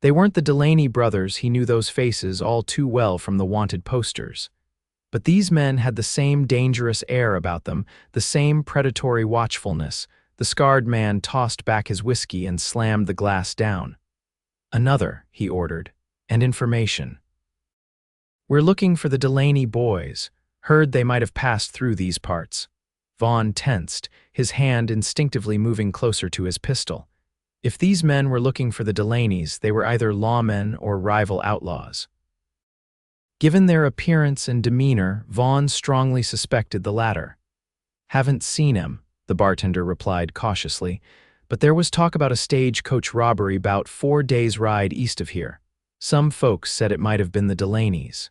They weren't the Delaney brothers. He knew those faces all too well from the wanted posters. But these men had the same dangerous air about them, the same predatory watchfulness. The scarred man tossed back his whiskey and slammed the glass down. "Another," he ordered, "and information. We're looking for the Delaney boys. Heard they might have passed through these parts." Vaughn tensed, his hand instinctively moving closer to his pistol. If these men were looking for the Delaneys, they were either lawmen or rival outlaws. Given their appearance and demeanor, Vaughn strongly suspected the latter. "Haven't seen him," the bartender replied cautiously, "but there was talk about a stagecoach robbery about 4 days' ride east of here. Some folks said it might have been the Delaneys."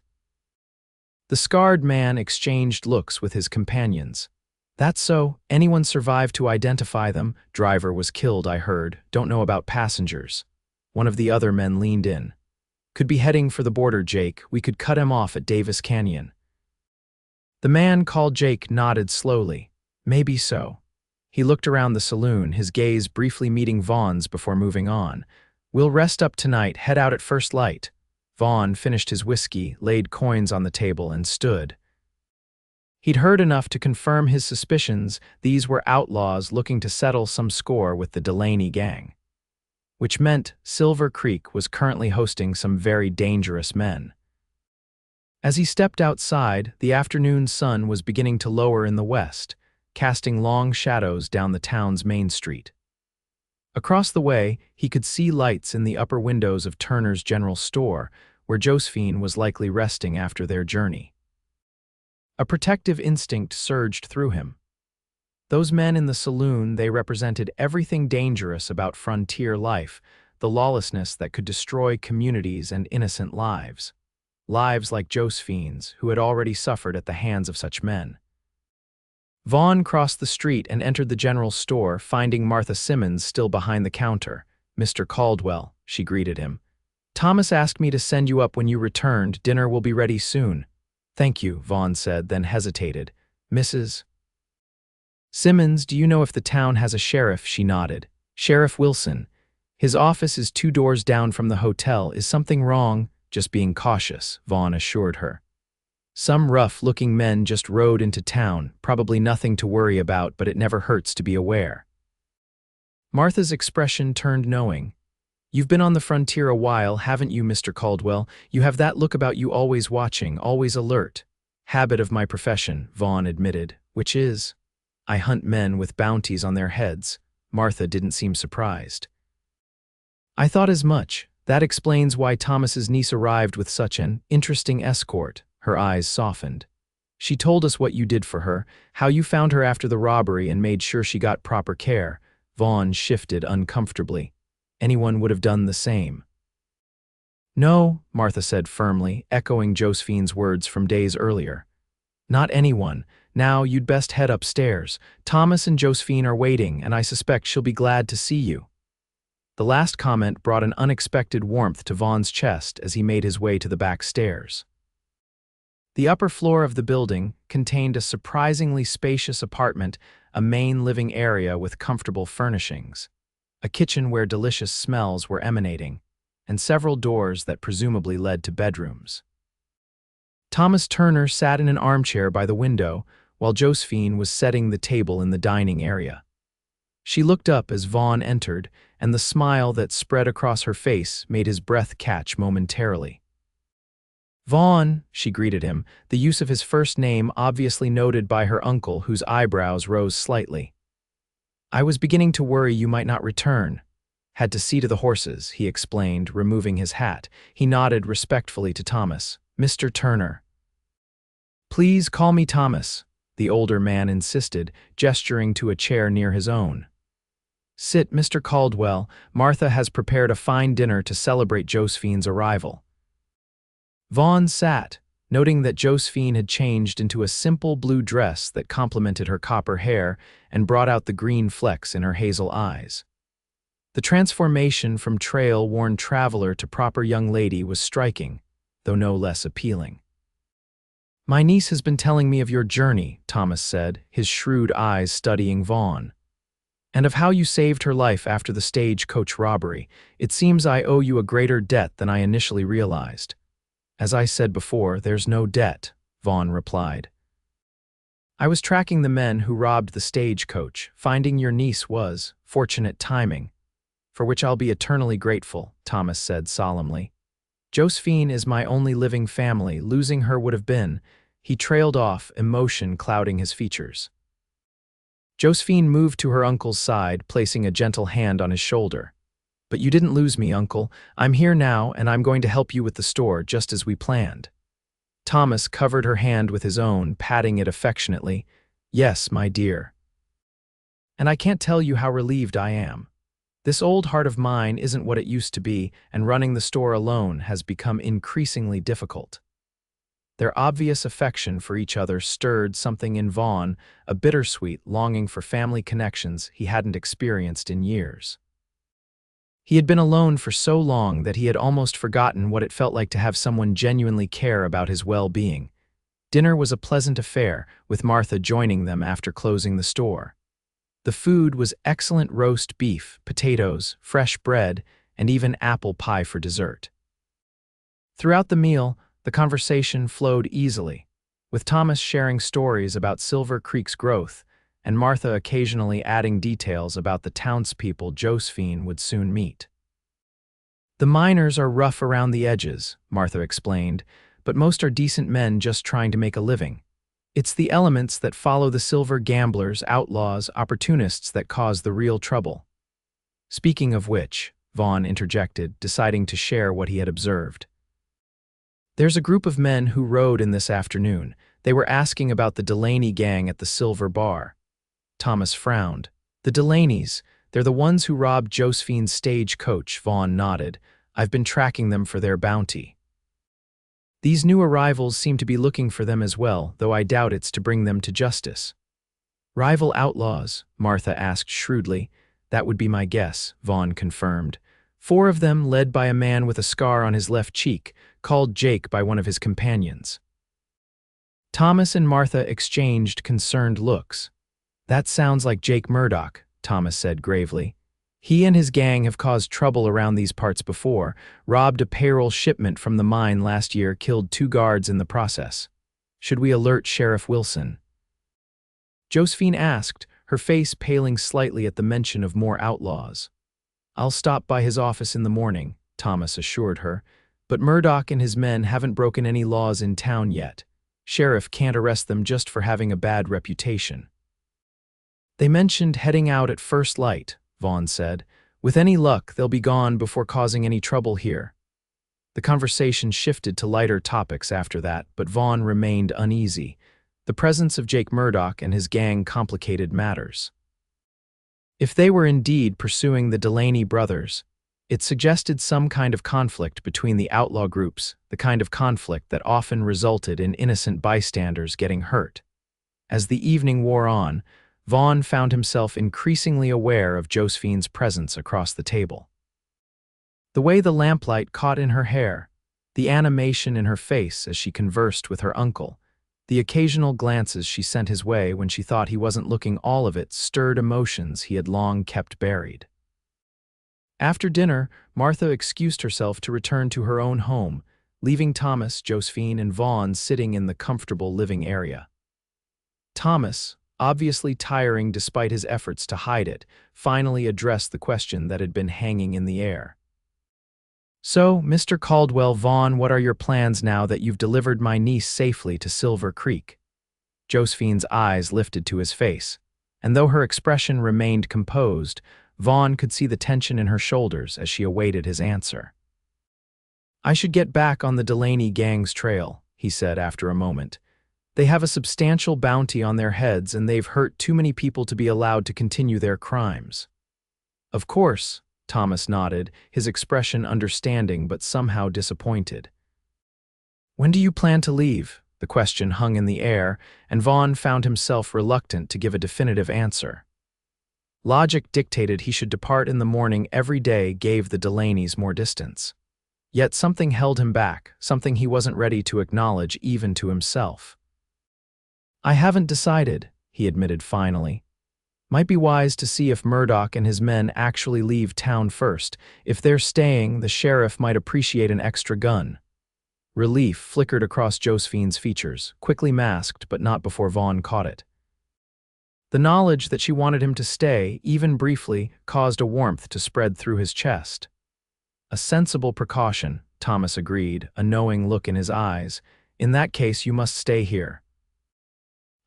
The scarred man exchanged looks with his companions. "That's so. Anyone survived to identify them? Driver was killed, I heard. Don't know about passengers." One of the other men leaned in. "Could be heading for the border, Jake. We could cut him off at Davis Canyon." The man called Jake nodded slowly. "Maybe so." He looked around the saloon, his gaze briefly meeting Vaughn's before moving on. "We'll rest up tonight, head out at first light." Vaughn finished his whiskey, laid coins on the table, and stood. He'd heard enough to confirm his suspicions. These were outlaws looking to settle some score with the Delaney gang. Which meant Silver Creek was currently hosting some very dangerous men. As he stepped outside, the afternoon sun was beginning to lower in the west, casting long shadows down the town's main street. Across the way, he could see lights in the upper windows of Turner's general store, where Josephine was likely resting after their journey. A protective instinct surged through him. Those men in the saloon, they represented everything dangerous about frontier life, the lawlessness that could destroy communities and innocent lives. Lives like Josephine's, who had already suffered at the hands of such men. Vaughn crossed the street and entered the general store, finding Martha Simmons still behind the counter. "Mr. Caldwell," she greeted him. "Thomas asked me to send you up when you returned. Dinner will be ready soon." "Thank you," Vaughn said, then hesitated. "Mrs. Simmons, do you know if the town has a sheriff?" She nodded. "Sheriff Wilson. His office is 2 doors down from the hotel. Is something wrong?" "Just being cautious," Vaughn assured her. "Some rough-looking men just rode into town. Probably nothing to worry about, but it never hurts to be aware." Martha's expression turned knowing. You've been on the frontier a while, haven't you, Mr. Caldwell? You have that look about you, always watching, always alert. Habit of my profession, Vaughn admitted, which is, I hunt men with bounties on their heads. Martha didn't seem surprised. I thought as much. That explains why Thomas's niece arrived with such an interesting escort. Her eyes softened. She told us what you did for her, how you found her after the robbery and made sure she got proper care. Vaughn shifted uncomfortably. Anyone would have done the same. No, Martha said firmly, echoing Josephine's words from days earlier. Not anyone. Now you'd best head upstairs. Thomas and Josephine are waiting, and I suspect she'll be glad to see you. The last comment brought an unexpected warmth to Vaughn's chest as he made his way to the back stairs. The upper floor of the building contained a surprisingly spacious apartment, a main living area with comfortable furnishings, a kitchen where delicious smells were emanating, and several doors that presumably led to bedrooms. Thomas Turner sat in an armchair by the window, while Josephine was setting the table in the dining area. She looked up as Vaughn entered, and the smile that spread across her face made his breath catch momentarily. Vaughn, she greeted him, the use of his first name obviously noted by her uncle, whose eyebrows rose slightly. I was beginning to worry you might not return. Had to see to the horses, he explained, removing his hat. He nodded respectfully to Thomas. Mr. Turner. Please call me Thomas, the older man insisted, gesturing to a chair near his own. Sit, Mr. Caldwell. Martha has prepared a fine dinner to celebrate Josephine's arrival. Vaughn sat, noting that Josephine had changed into a simple blue dress that complemented her copper hair and brought out the green flecks in her hazel eyes. The transformation from trail-worn traveler to proper young lady was striking, though no less appealing. My niece has been telling me of your journey, Thomas said, his shrewd eyes studying Vaughn, and of how you saved her life after the stagecoach robbery. It seems I owe you a greater debt than I initially realized. As I said before, there's no debt, Vaughn replied. I was tracking the men who robbed the stagecoach. Finding your niece was fortunate timing, for which I'll be eternally grateful, Thomas said solemnly. Josephine is my only living family. Losing her would have been. He trailed off, emotion clouding his features. Josephine moved to her uncle's side, placing a gentle hand on his shoulder. But you didn't lose me, Uncle. I'm here now, and I'm going to help you with the store, just as we planned. Thomas covered her hand with his own, patting it affectionately. Yes, my dear. And I can't tell you how relieved I am. This old heart of mine isn't what it used to be, and running the store alone has become increasingly difficult. Their obvious affection for each other stirred something in Vaughn, a bittersweet longing for family connections he hadn't experienced in years. He had been alone for so long that he had almost forgotten what it felt like to have someone genuinely care about his well-being. Dinner was a pleasant affair, with Martha joining them after closing the store. The food was excellent: roast beef, potatoes, fresh bread, and even apple pie for dessert. Throughout the meal, the conversation flowed easily, with Thomas sharing stories about Silver Creek's growth, and Martha occasionally adding details about the townspeople Josephine would soon meet. The miners are rough around the edges, Martha explained, but most are decent men just trying to make a living. It's the elements that follow the silver gamblers, outlaws, opportunists that cause the real trouble. Speaking of which, Vaughn interjected, deciding to share what he had observed. There's a group of men who rode in this afternoon. They were asking about the Delaney gang at the Silver Bar. Thomas frowned. The Delaneys, they're the ones who robbed Josephine's stagecoach, Vaughn nodded. I've been tracking them for their bounty. These new arrivals seem to be looking for them as well, though I doubt it's to bring them to justice. Rival outlaws? Martha asked shrewdly. That would be my guess, Vaughn confirmed. 4 of them led by a man with a scar on his left cheek, called Jake by one of his companions. Thomas and Martha exchanged concerned looks. That sounds like Jake Murdoch, Thomas said gravely. He and his gang have caused trouble around these parts before, robbed a payroll shipment from the mine last year, killed 2 guards in the process. Should we alert Sheriff Wilson? Josephine asked, her face paling slightly at the mention of more outlaws. I'll stop by his office in the morning, Thomas assured her, but Murdoch and his men haven't broken any laws in town yet. Sheriff can't arrest them just for having a bad reputation. They mentioned heading out at first light, Vaughn said. With any luck, they'll be gone before causing any trouble here. The conversation shifted to lighter topics after that, but Vaughn remained uneasy. The presence of Jake Murdoch and his gang complicated matters. If they were indeed pursuing the Delaney brothers, it suggested some kind of conflict between the outlaw groups, the kind of conflict that often resulted in innocent bystanders getting hurt. As the evening wore on, Vaughn found himself increasingly aware of Josephine's presence across the table. The way the lamplight caught in her hair, the animation in her face as she conversed with her uncle, the occasional glances she sent his way when she thought he wasn't looking all of it stirred emotions he had long kept buried. After dinner, Martha excused herself to return to her own home, leaving Thomas, Josephine, and Vaughn sitting in the comfortable living area. Thomas, obviously tiring despite his efforts to hide it, finally addressed the question that had been hanging in the air. "So, Mr. Caldwell, Vaughn, what are your plans now that you've delivered my niece safely to Silver Creek?" Josephine's eyes lifted to his face, and though her expression remained composed, Vaughn could see the tension in her shoulders as she awaited his answer. "I should get back on the Delaney gang's trail," he said after a moment. "They have a substantial bounty on their heads and they've hurt too many people to be allowed to continue their crimes." "Of course," Thomas nodded, his expression understanding but somehow disappointed. "When do you plan to leave?" The question hung in the air, and Vaughn found himself reluctant to give a definitive answer. Logic dictated he should depart in the morning every day gave the Delaneys more distance. Yet something held him back, something he wasn't ready to acknowledge even to himself. "I haven't decided," he admitted finally. "Might be wise to see if Murdoch and his men actually leave town first. If they're staying, the sheriff might appreciate an extra gun." Relief flickered across Josephine's features, quickly masked but not before Vaughn caught it. The knowledge that she wanted him to stay, even briefly, caused a warmth to spread through his chest. "A sensible precaution," Thomas agreed, a knowing look in his eyes. "In that case, you must stay here.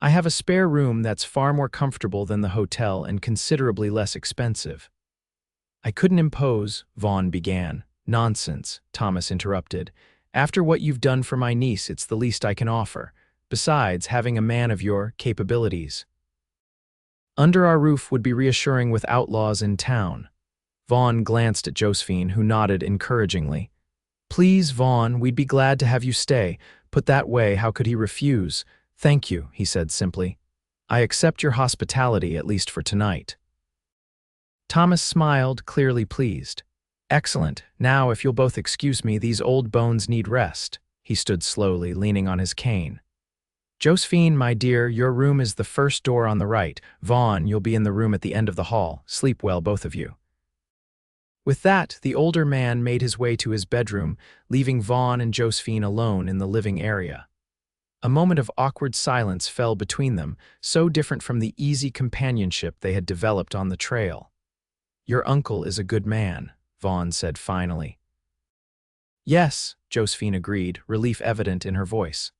I have a spare room that's far more comfortable than the hotel and considerably less expensive." "I couldn't impose," Vaughn began. "Nonsense," Thomas interrupted. "After what you've done for my niece, it's the least I can offer. Besides, having a man of your capabilities under our roof would be reassuring with outlaws in town." Vaughn glanced at Josephine, who nodded encouragingly. "Please, Vaughn, we'd be glad to have you stay. Put that way, how could he refuse?" "Thank you," he said simply. "I accept your hospitality, at least for tonight." Thomas smiled, clearly pleased. "Excellent. Now, if you'll both excuse me, these old bones need rest." He stood slowly, leaning on his cane. "Josephine, my dear, your room is the first door on the right. Vaughn, you'll be in the room at the end of the hall. Sleep well, both of you." With that, the older man made his way to his bedroom, leaving Vaughn and Josephine alone in the living area. A moment of awkward silence fell between them, so different from the easy companionship they had developed on the trail. "Your uncle is a good man," Vaughn said finally. "Yes," Josephine agreed, relief evident in her voice.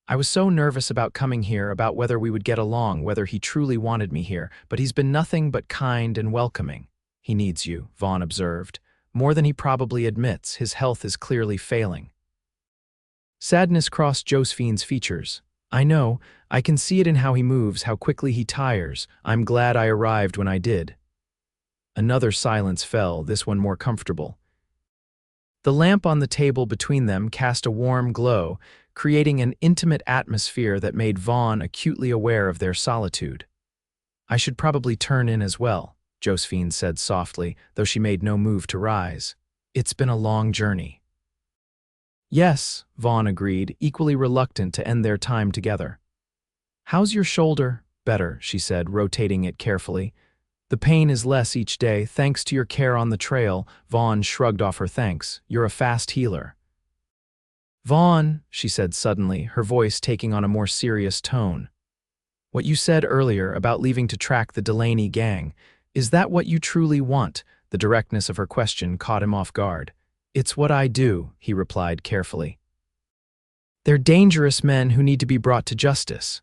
"I was so nervous about coming here, about whether we would get along, whether he truly wanted me here, but he's been nothing but kind and welcoming." "He needs you," Vaughn observed. "More than he probably admits. His health is clearly failing." Sadness crossed Josephine's features. "I know. I can see it in how he moves, how quickly he tires. I'm glad I arrived when I did." Another silence fell, this one more comfortable. The lamp on the table between them cast a warm glow, creating an intimate atmosphere that made Vaughn acutely aware of their solitude. "I should probably turn in as well," Josephine said softly, though she made no move to rise. "It's been a long journey." "Yes," Vaughn agreed, equally reluctant to end their time together. "How's your shoulder?" "Better," she said, rotating it carefully. "The pain is less each day, thanks to your care on the trail." Vaughn shrugged off her thanks. "You're a fast healer." "Vaughn," she said suddenly, her voice taking on a more serious tone. "What you said earlier about leaving to track the Delaney gang, is that what you truly want? The directness of her question caught him off guard. "It's what I do," he replied carefully. "They're dangerous men who need to be brought to justice."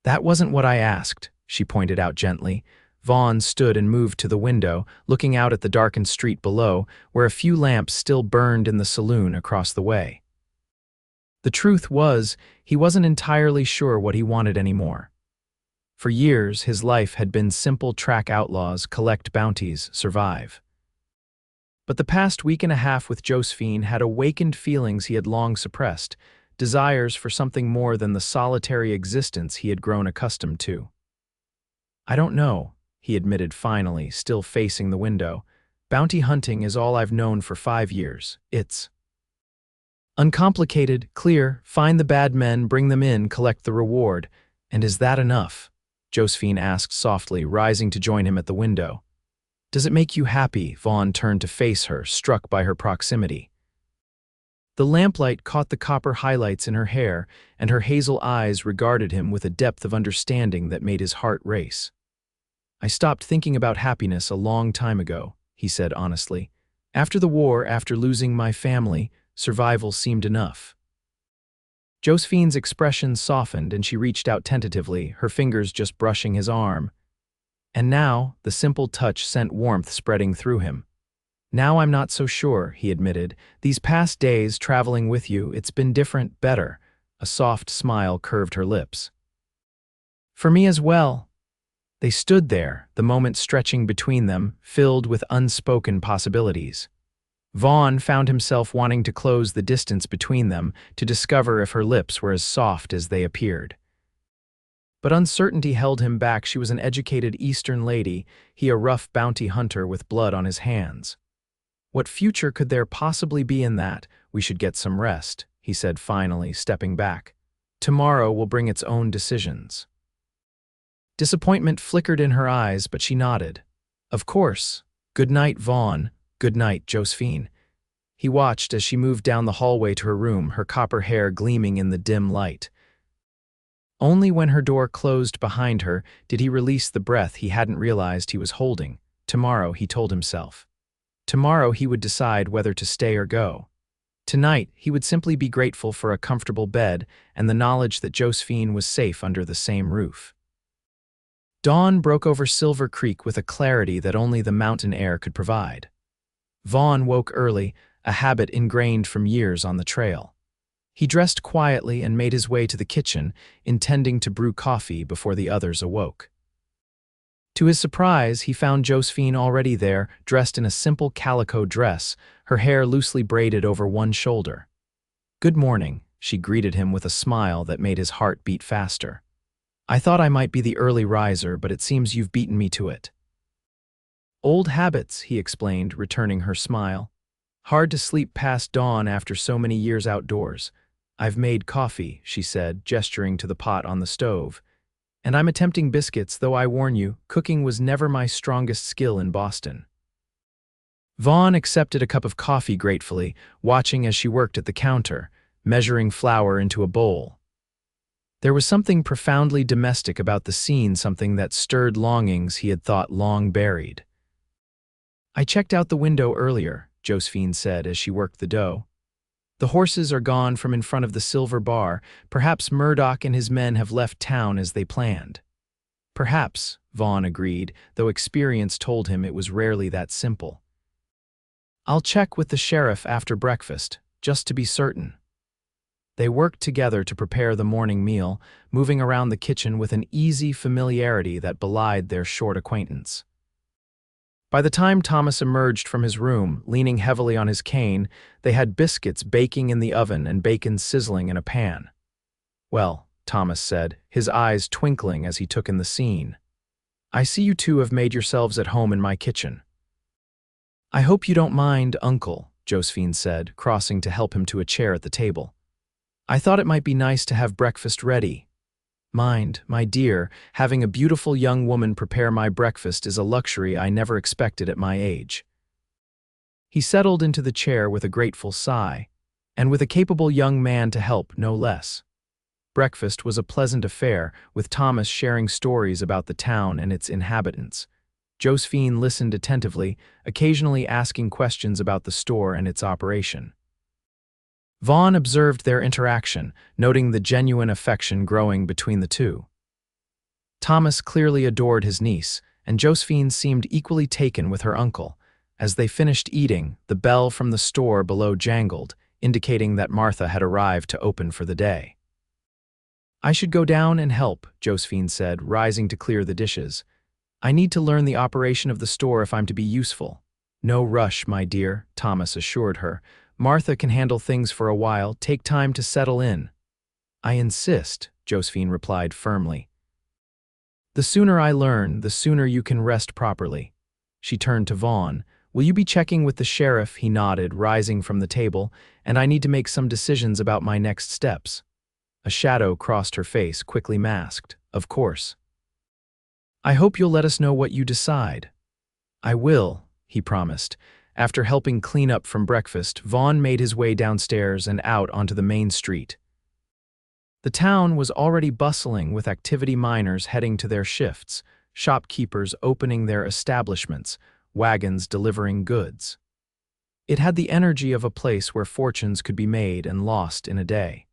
"That wasn't what I asked," she pointed out gently. Vaughn stood and moved to the window, looking out at the darkened street below, where a few lamps still burned in the saloon across the way. The truth was, he wasn't entirely sure what he wanted anymore. For years, his life had been simple track outlaws, collect bounties, survive. But the past week and a half with Josephine had awakened feelings he had long suppressed, desires for something more than the solitary existence he had grown accustomed to. "I don't know," he admitted finally, still facing the window. "Bounty hunting is all I've known for 5 years. It's uncomplicated, clear, find the bad men, bring them in, collect the reward. And is that enough?" Josephine asked softly, rising to join him at the window. "Does it make you happy?" Vaughn turned to face her, struck by her proximity. The lamplight caught the copper highlights in her hair, and her hazel eyes regarded him with a depth of understanding that made his heart race. "I stopped thinking about happiness a long time ago," he said honestly. "After the war, after losing my family, survival seemed enough." Josephine's expression softened and she reached out tentatively, her fingers just brushing his arm. And now, the simple touch sent warmth spreading through him. "Now I'm not so sure," he admitted. "These past days, traveling with you, it's been different, better." A soft smile curved her lips. "For me as well." They stood there, the moment stretching between them, filled with unspoken possibilities. Vaughn found himself wanting to close the distance between them to discover if her lips were as soft as they appeared. But uncertainty held him back. She was an educated Eastern lady, he a rough bounty hunter with blood on his hands. "What future could there possibly be in that? We should get some rest," he said finally, stepping back. "Tomorrow will bring its own decisions." Disappointment flickered in her eyes, but she nodded. "Of course. Good night, Vaughn. Good night, Josephine." He watched as she moved down the hallway to her room, her copper hair gleaming in the dim light. Only when her door closed behind her did he release the breath he hadn't realized he was holding. Tomorrow, he told himself. Tomorrow he would decide whether to stay or go. Tonight, he would simply be grateful for a comfortable bed and the knowledge that Josephine was safe under the same roof. Dawn broke over Silver Creek with a clarity that only the mountain air could provide. Vaughn woke early, a habit ingrained from years on the trail. He dressed quietly and made his way to the kitchen, intending to brew coffee before the others awoke. To his surprise, he found Josephine already there, dressed in a simple calico dress, her hair loosely braided over one shoulder. "Good morning," she greeted him with a smile that made his heart beat faster. "I thought I might be the early riser, but it seems you've beaten me to it." "Old habits," he explained, returning her smile. "Hard to sleep past dawn after so many years outdoors. I've made coffee," she said, gesturing to the pot on the stove. "And I'm attempting biscuits, though I warn you, cooking was never my strongest skill in Boston." Vaughn accepted a cup of coffee gratefully, watching as she worked at the counter, measuring flour into a bowl. There was something profoundly domestic about the scene, something that stirred longings he had thought long buried. "I checked out the window earlier," Josephine said as she worked the dough. "The horses are gone from in front of the Silver Bar. Perhaps Murdoch and his men have left town as they planned." "Perhaps," Vaughn agreed, though experience told him it was rarely that simple. "I'll check with the sheriff after breakfast, just to be certain." They worked together to prepare the morning meal, moving around the kitchen with an easy familiarity that belied their short acquaintance. By the time Thomas emerged from his room, leaning heavily on his cane, they had biscuits baking in the oven and bacon sizzling in a pan. "Well," Thomas said, his eyes twinkling as he took in the scene, "I see you two have made yourselves at home in my kitchen." "I hope you don't mind, Uncle," Josephine said, crossing to help him to a chair at the table. "I thought it might be nice to have breakfast ready." "Mind, my dear, having a beautiful young woman prepare my breakfast is a luxury I never expected at my age." He settled into the chair with a grateful sigh, and with a capable young man to help, no less. Breakfast was a pleasant affair, with Thomas sharing stories about the town and its inhabitants. Josephine listened attentively, occasionally asking questions about the store and its operation. Vaughn observed their interaction, noting the genuine affection growing between the two. Thomas clearly adored his niece, and Josephine seemed equally taken with her uncle. As they finished eating, the bell from the store below jangled, indicating that Martha had arrived to open for the day. "I should go down and help," Josephine said, rising to clear the dishes. "I need to learn the operation of the store if I'm to be useful." "No rush, my dear," Thomas assured her. "Martha can handle things for a while. Take time to settle in." "I insist," Josephine replied firmly. "The sooner I learn, the sooner you can rest properly." She turned to Vaughn. "Will you be checking with the sheriff?" He nodded, rising from the table. "And I need to make some decisions about my next steps." A shadow crossed her face, quickly masked. "Of course." "I hope you'll let us know what you decide." "I will," he promised. After helping clean up from breakfast, Vaughn made his way downstairs and out onto the main street. The town was already bustling with activity miners heading to their shifts, shopkeepers opening their establishments, wagons delivering goods. It had the energy of a place where fortunes could be made and lost in a day.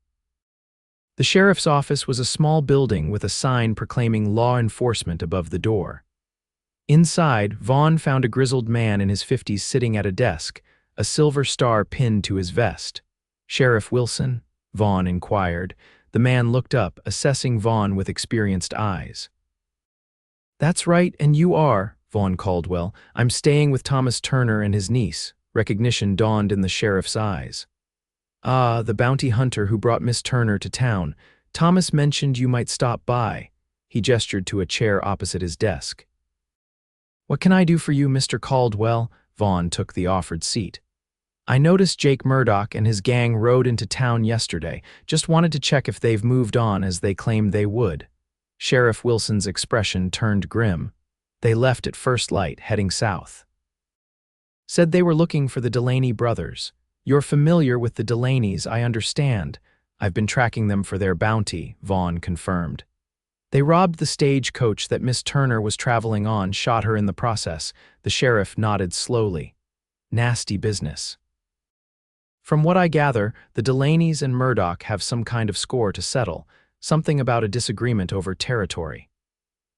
The sheriff's office was a small building with a sign proclaiming law enforcement above the door. Inside, Vaughn found a grizzled man in his 50s sitting at a desk, a silver star pinned to his vest. "Sheriff Wilson?" Vaughn inquired. The man looked up, assessing Vaughn with experienced eyes. "That's right, and you are," Vaughn Caldwell. "I'm staying with Thomas Turner and his niece." Recognition dawned in the sheriff's eyes. "Ah, the bounty hunter who brought Miss Turner to town. Thomas mentioned you might stop by." He gestured to a chair opposite his desk. "What can I do for you, Mr. Caldwell?" Vaughn took the offered seat. "I noticed Jake Murdoch and his gang rode into town yesterday. Just wanted to check if they've moved on as they claimed they would." Sheriff Wilson's expression turned grim. "They left at first light, heading south. Said they were looking for the Delaney brothers. You're familiar with the Delaneys, I understand." "I've been tracking them for their bounty," Vaughn confirmed. "They robbed the stagecoach that Miss Turner was traveling on, shot her in the process." The sheriff nodded slowly. "Nasty business." "From what I gather, the Delaneys and Murdoch have some kind of score to settle, something about a disagreement over territory."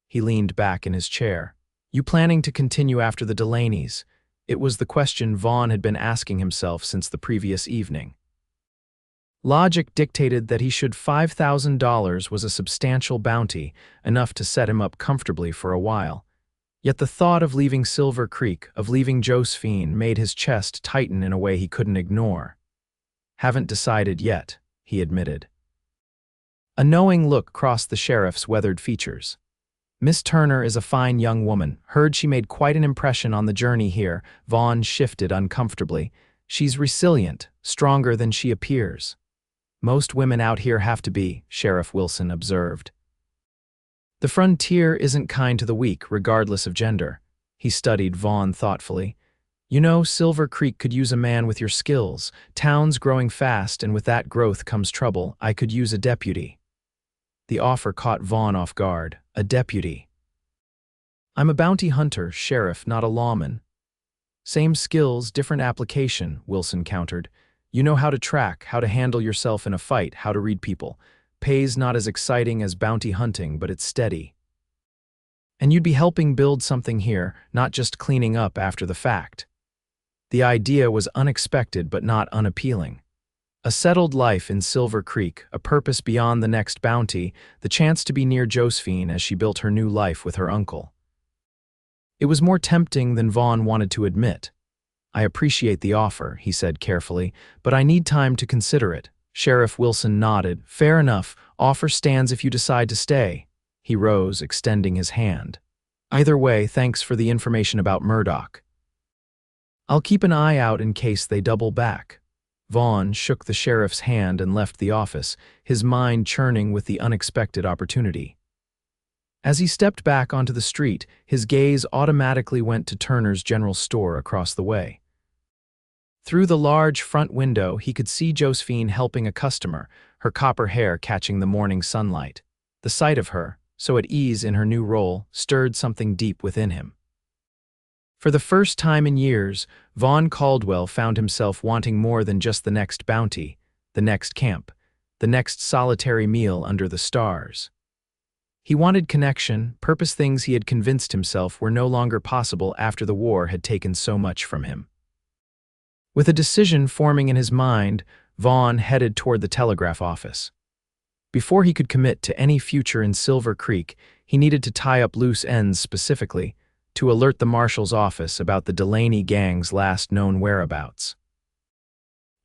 He leaned back in his chair. "You planning to continue after the Delaneys?" It was the question Vaughn had been asking himself since the previous evening. Logic dictated that he should. $5,000 was a substantial bounty, enough to set him up comfortably for a while. Yet the thought of leaving Silver Creek, of leaving Josephine, made his chest tighten in a way he couldn't ignore. "Haven't decided yet," he admitted. A knowing look crossed the sheriff's weathered features. "Miss Turner is a fine young woman. Heard she made quite an impression on the journey here." Vaughn shifted uncomfortably. "She's resilient, stronger than she appears." "Most women out here have to be," Sheriff Wilson observed. "The frontier isn't kind to the weak, regardless of gender." He studied Vaughn thoughtfully. "You know, Silver Creek could use a man with your skills. Town's growing fast, and with that growth comes trouble. I could use a deputy." The offer caught Vaughn off guard. "A deputy?" "I'm a bounty hunter, sheriff, not a lawman." "Same skills, different application," Wilson countered. "You know how to track, how to handle yourself in a fight, how to read people. Pay's not as exciting as bounty hunting, but it's steady. And you'd be helping build something here, not just cleaning up after the fact." The idea was unexpected but not unappealing. A settled life in Silver Creek, a purpose beyond the next bounty, the chance to be near Josephine as she built her new life with her uncle. It was more tempting than Vaughn wanted to admit. "I appreciate the offer," he said carefully, "but I need time to consider it." Sheriff Wilson nodded. "Fair enough. Offer stands if you decide to stay." He rose, extending his hand. "Either way, thanks for the information about Murdoch. I'll keep an eye out in case they double back." Vaughn shook the sheriff's hand and left the office, his mind churning with the unexpected opportunity. As he stepped back onto the street, his gaze automatically went to Turner's general store across the way. Through the large front window, he could see Josephine helping a customer, her copper hair catching the morning sunlight. The sight of her, so at ease in her new role, stirred something deep within him. For the first time in years, Vaughn Caldwell found himself wanting more than just the next bounty, the next camp, the next solitary meal under the stars. He wanted connection, purpose, things he had convinced himself were no longer possible after the war had taken so much from him. With a decision forming in his mind, Vaughn headed toward the telegraph office. Before he could commit to any future in Silver Creek, he needed to tie up loose ends, specifically to alert the marshal's office about the Delaney gang's last known whereabouts.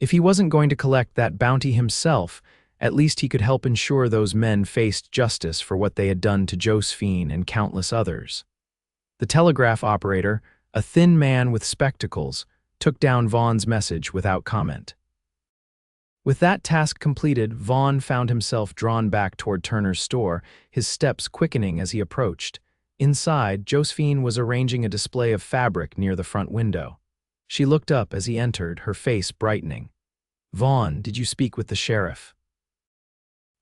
If he wasn't going to collect that bounty himself, at least he could help ensure those men faced justice for what they had done to Josephine and countless others. The telegraph operator, a thin man with spectacles, took down Vaughn's message without comment. With that task completed, Vaughn found himself drawn back toward Turner's store, his steps quickening as he approached. Inside, Josephine was arranging a display of fabric near the front window. She looked up as he entered, her face brightening. "Vaughn, did you speak with the sheriff?"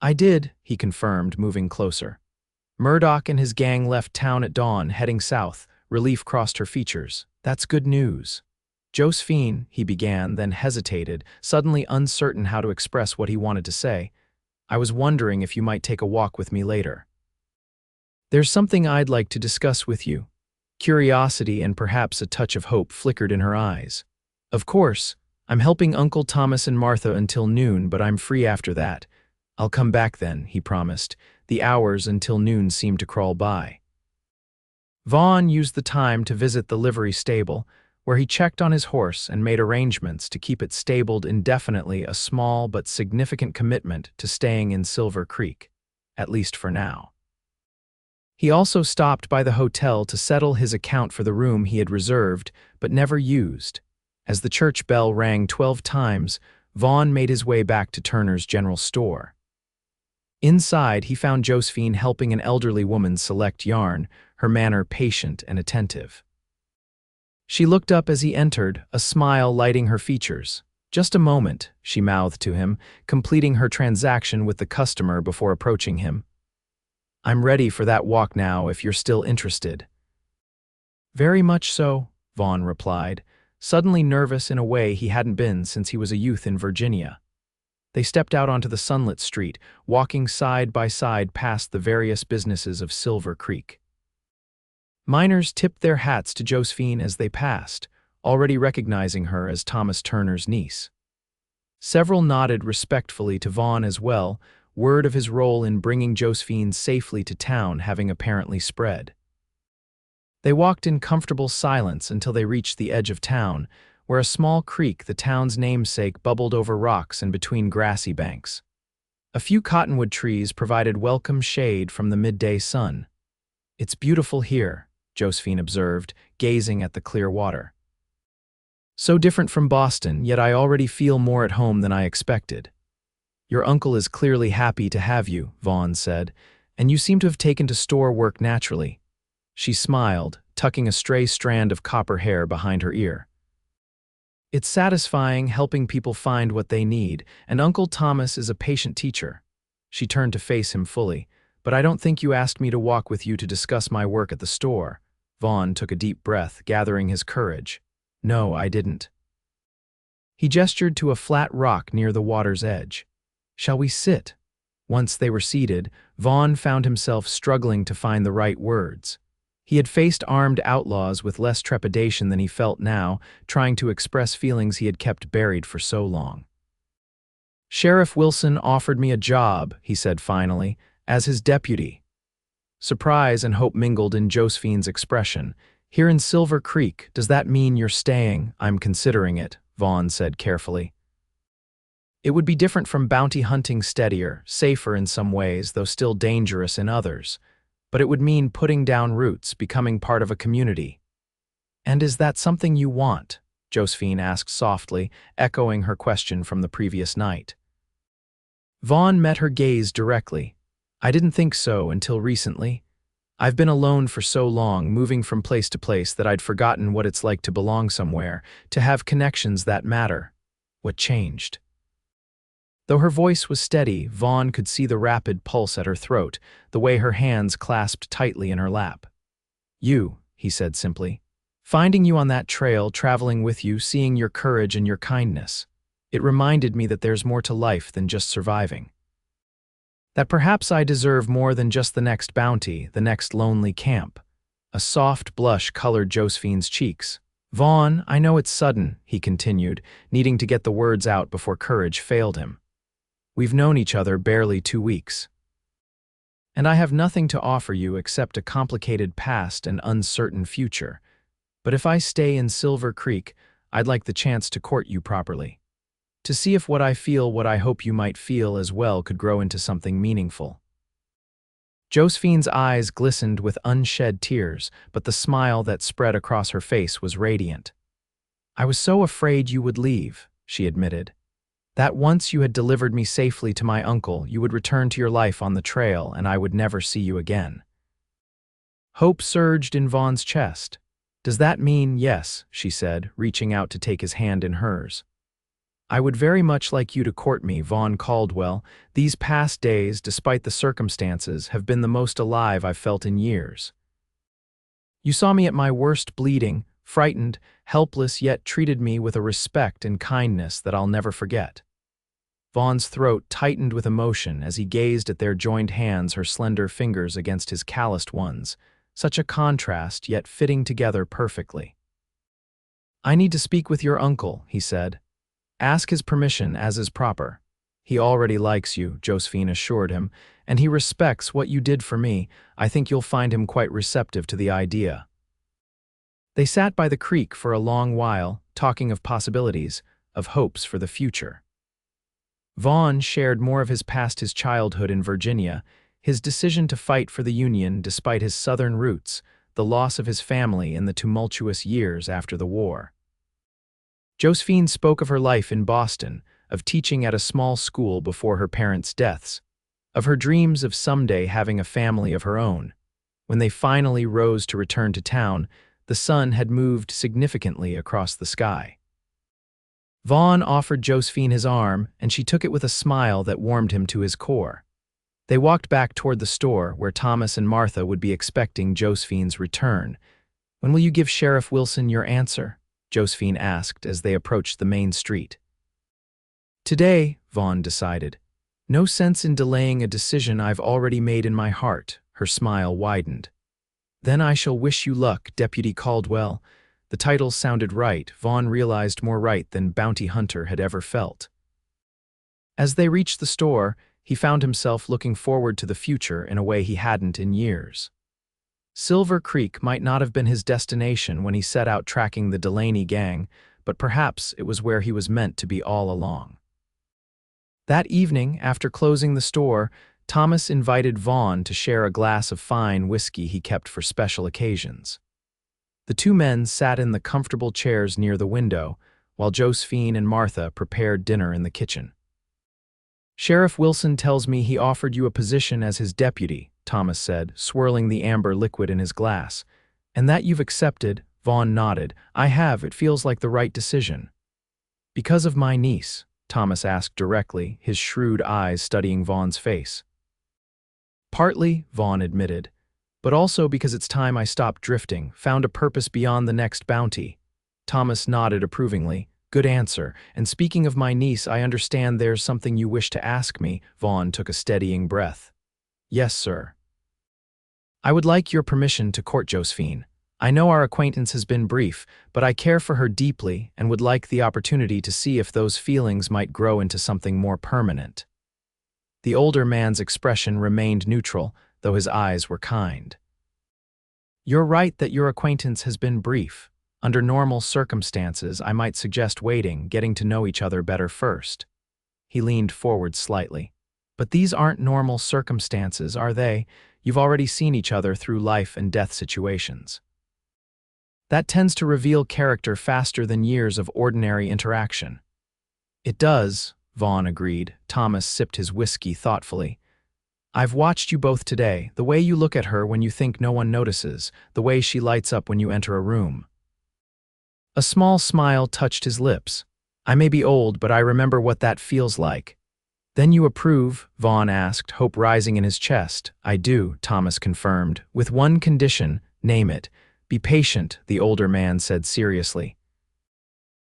"I did," he confirmed, moving closer. "Murdoch and his gang left town at dawn, heading south." Relief crossed her features. "That's good news." "Josephine," he began, then hesitated, suddenly uncertain how to express what he wanted to say. "I was wondering if you might take a walk with me later. There's something I'd like to discuss with you." Curiosity and perhaps a touch of hope flickered in her eyes. "Of course. I'm helping Uncle Thomas and Martha until noon, but I'm free after that. I'll come back then," he promised. The hours until noon seemed to crawl by. Vaughn used the time to visit the livery stable, where he checked on his horse and made arrangements to keep it stabled indefinitely, a small but significant commitment to staying in Silver Creek, at least for now. He also stopped by the hotel to settle his account for the room he had reserved but never used. As the church bell rang 12 times, Vaughn made his way back to Turner's general store. Inside, he found Josephine helping an elderly woman select yarn, her manner patient and attentive. She looked up as he entered, a smile lighting her features. "Just a moment," she mouthed to him, completing her transaction with the customer before approaching him. "I'm ready for that walk now if you're still interested." "Very much so," Vaughn replied, suddenly nervous in a way he hadn't been since he was a youth in Virginia. They stepped out onto the sunlit street, walking side by side past the various businesses of Silver Creek. Miners tipped their hats to Josephine as they passed, already recognizing her as Thomas Turner's niece. Several nodded respectfully to Vaughn as well, word of his role in bringing Josephine safely to town having apparently spread. They walked in comfortable silence until they reached the edge of town, where a small creek, the town's namesake, bubbled over rocks and between grassy banks. A few cottonwood trees provided welcome shade from the midday sun. "It's beautiful here," Josephine observed, gazing at the clear water. "So different from Boston, yet I already feel more at home than I expected." "Your uncle is clearly happy to have you," Vaughn said, "and you seem to have taken to store work naturally." She smiled, tucking a stray strand of copper hair behind her ear. "It's satisfying helping people find what they need, and Uncle Thomas is a patient teacher." She turned to face him fully. "But I don't think you asked me to walk with you to discuss my work at the store." Vaughn took a deep breath, gathering his courage. "No, I didn't." He gestured to a flat rock near the water's edge. "Shall we sit?" Once they were seated, Vaughn found himself struggling to find the right words. He had faced armed outlaws with less trepidation than he felt now, trying to express feelings he had kept buried for so long. "Sheriff Wilson offered me a job," he said finally, "as his deputy." Surprise and hope mingled in Josephine's expression. "Here in Silver Creek, does that mean you're staying?" "I'm considering it," Vaughn said carefully. "It would be different from bounty hunting, steadier, safer in some ways, though still dangerous in others. But it would mean putting down roots, becoming part of a community." "And is that something you want?" Josephine asked softly, echoing her question from the previous night. Vaughn met her gaze directly. "I didn't think so until recently. I've been alone for so long, moving from place to place, that I'd forgotten what it's like to belong somewhere, to have connections that matter. What changed?" Though her voice was steady, Vaughn could see the rapid pulse at her throat, the way her hands clasped tightly in her lap. "You," he said simply. Finding you on that trail, traveling with you, seeing your courage and your kindness. It reminded me that there's more to life than just surviving. That perhaps I deserve more than just the next bounty, the next lonely camp. A soft blush colored Josephine's cheeks. Vaughn, I know it's sudden, he continued, needing to get the words out before courage failed him. We've known each other barely 2 weeks. And I have nothing to offer you except a complicated past and uncertain future. But if I stay in Silver Creek, I'd like the chance to court you properly. To see if what I feel, what I hope you might feel as well, could grow into something meaningful. Josephine's eyes glistened with unshed tears, but the smile that spread across her face was radiant. I was so afraid you would leave, she admitted. That once you had delivered me safely to my uncle, you would return to your life on the trail and I would never see you again. Hope surged in Vaughn's chest. Does that mean yes, she said, reaching out to take his hand in hers. I would very much like you to court me, Vaughn Caldwell. These past days, despite the circumstances, have been the most alive I've felt in years. You saw me at my worst, bleeding, frightened, helpless, yet treated me with a respect and kindness that I'll never forget. Vaughn's throat tightened with emotion as he gazed at their joined hands, her slender fingers against his calloused ones. Such a contrast, yet fitting together perfectly. I need to speak with your uncle, he said. Ask his permission as is proper. He already likes you, Josephine assured him, and he respects what you did for me. I think you'll find him quite receptive to the idea. They sat by the creek for a long while, talking of possibilities, of hopes for the future. Vaughn shared more of his past, his childhood in Virginia, his decision to fight for the Union despite his Southern roots, the loss of his family in the tumultuous years after the war. Josephine spoke of her life in Boston, of teaching at a small school before her parents' deaths, of her dreams of someday having a family of her own. When they finally rose to return to town, the sun had moved significantly across the sky. Vaughn offered Josephine his arm, and she took it with a smile that warmed him to his core. They walked back toward the store, where Thomas and Martha would be expecting Josephine's return. When will you give Sheriff Wilson your answer? Josephine asked as they approached the main street. Today, Vaughn decided. No sense in delaying a decision I've already made in my heart. Her smile widened. Then I shall wish you luck, Deputy Caldwell. The title sounded right. Vaughn realized more right than bounty hunter had ever felt. As they reached the store, he found himself looking forward to the future in a way he hadn't in years. Silver Creek might not have been his destination when he set out tracking the Delaney gang, but perhaps it was where he was meant to be all along. That evening, after closing the store, Thomas invited Vaughn to share a glass of fine whiskey he kept for special occasions. The two men sat in the comfortable chairs near the window, while Josephine and Martha prepared dinner in the kitchen. Sheriff Wilson tells me he offered you a position as his deputy, Thomas said, swirling the amber liquid in his glass. And that you've accepted, Vaughn nodded. I have, it feels like the right decision. Because of my niece, Thomas asked directly, his shrewd eyes studying Vaughn's face. Partly, Vaughn admitted, but also because it's time I stopped drifting, found a purpose beyond the next bounty. Thomas nodded approvingly. Good answer, and speaking of my niece, I understand there's something you wish to ask me. Vaughn took a steadying breath. Yes, sir. I would like your permission to court Josephine. I know our acquaintance has been brief, but I care for her deeply and would like the opportunity to see if those feelings might grow into something more permanent. The older man's expression remained neutral, though his eyes were kind. You're right that your acquaintance has been brief. Under normal circumstances, I might suggest waiting, getting to know each other better first. He leaned forward slightly. But these aren't normal circumstances, are they? You've already seen each other through life and death situations. That tends to reveal character faster than years of ordinary interaction. It does, Vaughn agreed. Thomas sipped his whiskey thoughtfully. I've watched you both today, the way you look at her when you think no one notices, the way she lights up when you enter a room. A small smile touched his lips. I may be old, but I remember what that feels like. Then you approve? Vaughn asked, hope rising in his chest. I do, Thomas confirmed, with one condition, name it. Be patient, the older man said seriously.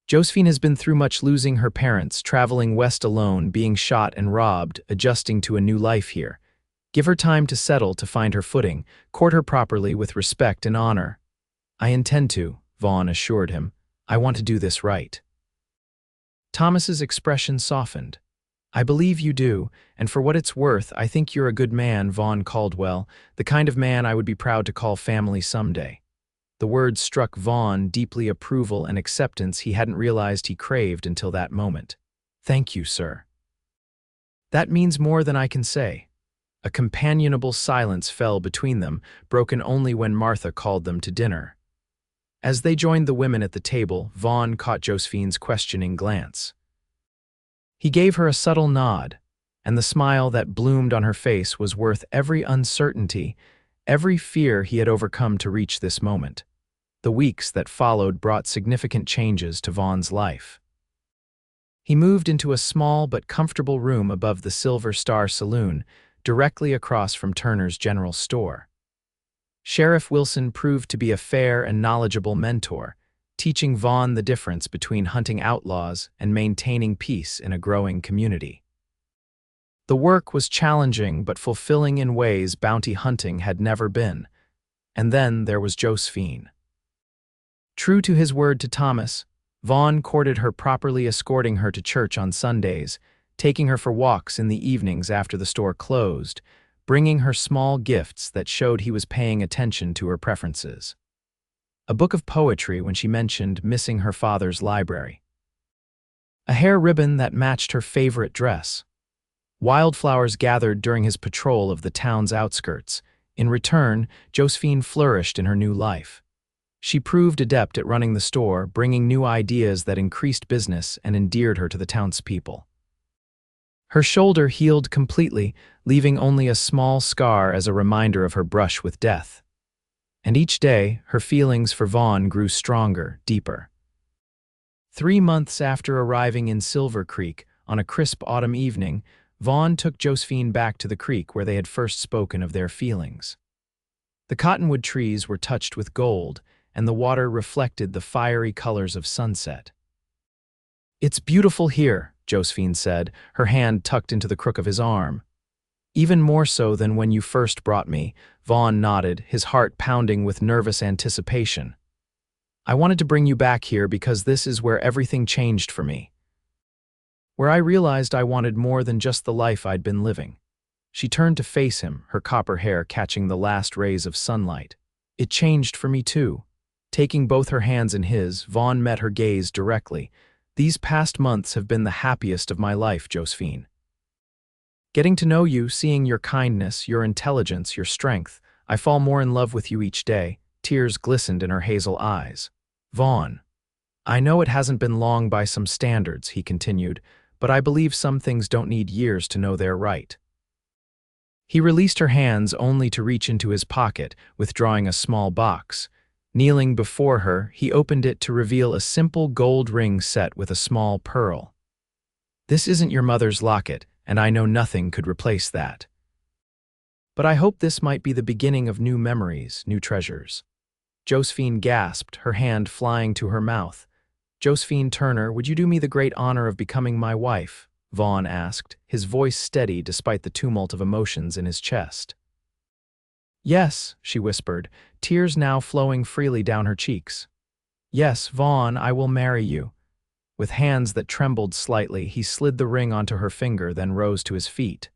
Josephine has been through much, losing her parents, traveling west alone, being shot and robbed, adjusting to a new life here. Give her time to settle, to find her footing, court her properly with respect and honor. I intend to, Vaughn assured him. I want to do this right. Thomas's expression softened. I believe you do, and for what it's worth, I think you're a good man, Vaughn Caldwell, the kind of man I would be proud to call family someday. The words struck Vaughn deeply, approval and acceptance he hadn't realized he craved until that moment. Thank you, sir. That means more than I can say. A companionable silence fell between them, broken only when Martha called them to dinner. As they joined the women at the table, Vaughn caught Josephine's questioning glance. He gave her a subtle nod, and the smile that bloomed on her face was worth every uncertainty, every fear he had overcome to reach this moment. The weeks that followed brought significant changes to Vaughn's life. He moved into a small but comfortable room above the Silver Star Saloon, directly across from Turner's general store. Sheriff Wilson proved to be a fair and knowledgeable mentor, teaching Vaughn the difference between hunting outlaws and maintaining peace in a growing community. The work was challenging but fulfilling in ways bounty hunting had never been. And then there was Josephine. True to his word to Thomas, Vaughn courted her properly, escorting her to church on Sundays, taking her for walks in the evenings after the store closed, bringing her small gifts that showed he was paying attention to her preferences. A book of poetry when she mentioned missing her father's library. A hair ribbon that matched her favorite dress. Wildflowers gathered during his patrol of the town's outskirts. In return, Josephine flourished in her new life. She proved adept at running the store, bringing new ideas that increased business and endeared her to the townspeople. Her shoulder healed completely, leaving only a small scar as a reminder of her brush with death. And each day, her feelings for Vaughn grew stronger, deeper. 3 months after arriving in Silver Creek, on a crisp autumn evening, Vaughn took Josephine back to the creek where they had first spoken of their feelings. The cottonwood trees were touched with gold, and the water reflected the fiery colors of sunset. It's beautiful here, Josephine said, her hand tucked into the crook of his arm. Even more so than when you first brought me, Vaughn nodded, his heart pounding with nervous anticipation. I wanted to bring you back here because this is where everything changed for me. Where I realized I wanted more than just the life I'd been living. She turned to face him, her copper hair catching the last rays of sunlight. It changed for me too. Taking both her hands in his, Vaughn met her gaze directly. These past months have been the happiest of my life, Josephine. Getting to know you, seeing your kindness, your intelligence, your strength, I fall more in love with you each day. Tears glistened in her hazel eyes. Vaughn, I know it hasn't been long by some standards, he continued, but I believe some things don't need years to know they're right. He released her hands only to reach into his pocket, withdrawing a small box. Kneeling before her, he opened it to reveal a simple gold ring set with a small pearl. This isn't your mother's locket, and I know nothing could replace that. But I hope this might be the beginning of new memories, new treasures. Josephine gasped, her hand flying to her mouth. Josephine Turner, would you do me the great honor of becoming my wife? Vaughn asked, his voice steady despite the tumult of emotions in his chest. Yes, she whispered, tears now flowing freely down her cheeks. Yes, Vaughn, I will marry you. With hands that trembled slightly, he slid the ring onto her finger, then rose to his feet.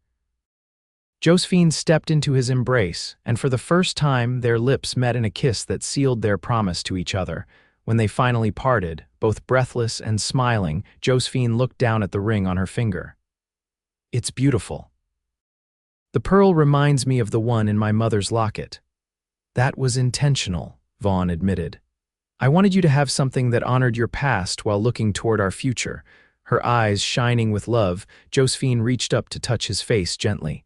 Josephine stepped into his embrace, and for the first time their lips met in a kiss that sealed their promise to each other. When they finally parted, both breathless and smiling, Josephine looked down at the ring on her finger. It's beautiful. The pearl reminds me of the one in my mother's locket. That was intentional, Vaughn admitted. I wanted you to have something that honored your past while looking toward our future. Her eyes shining with love, Josephine reached up to touch his face gently.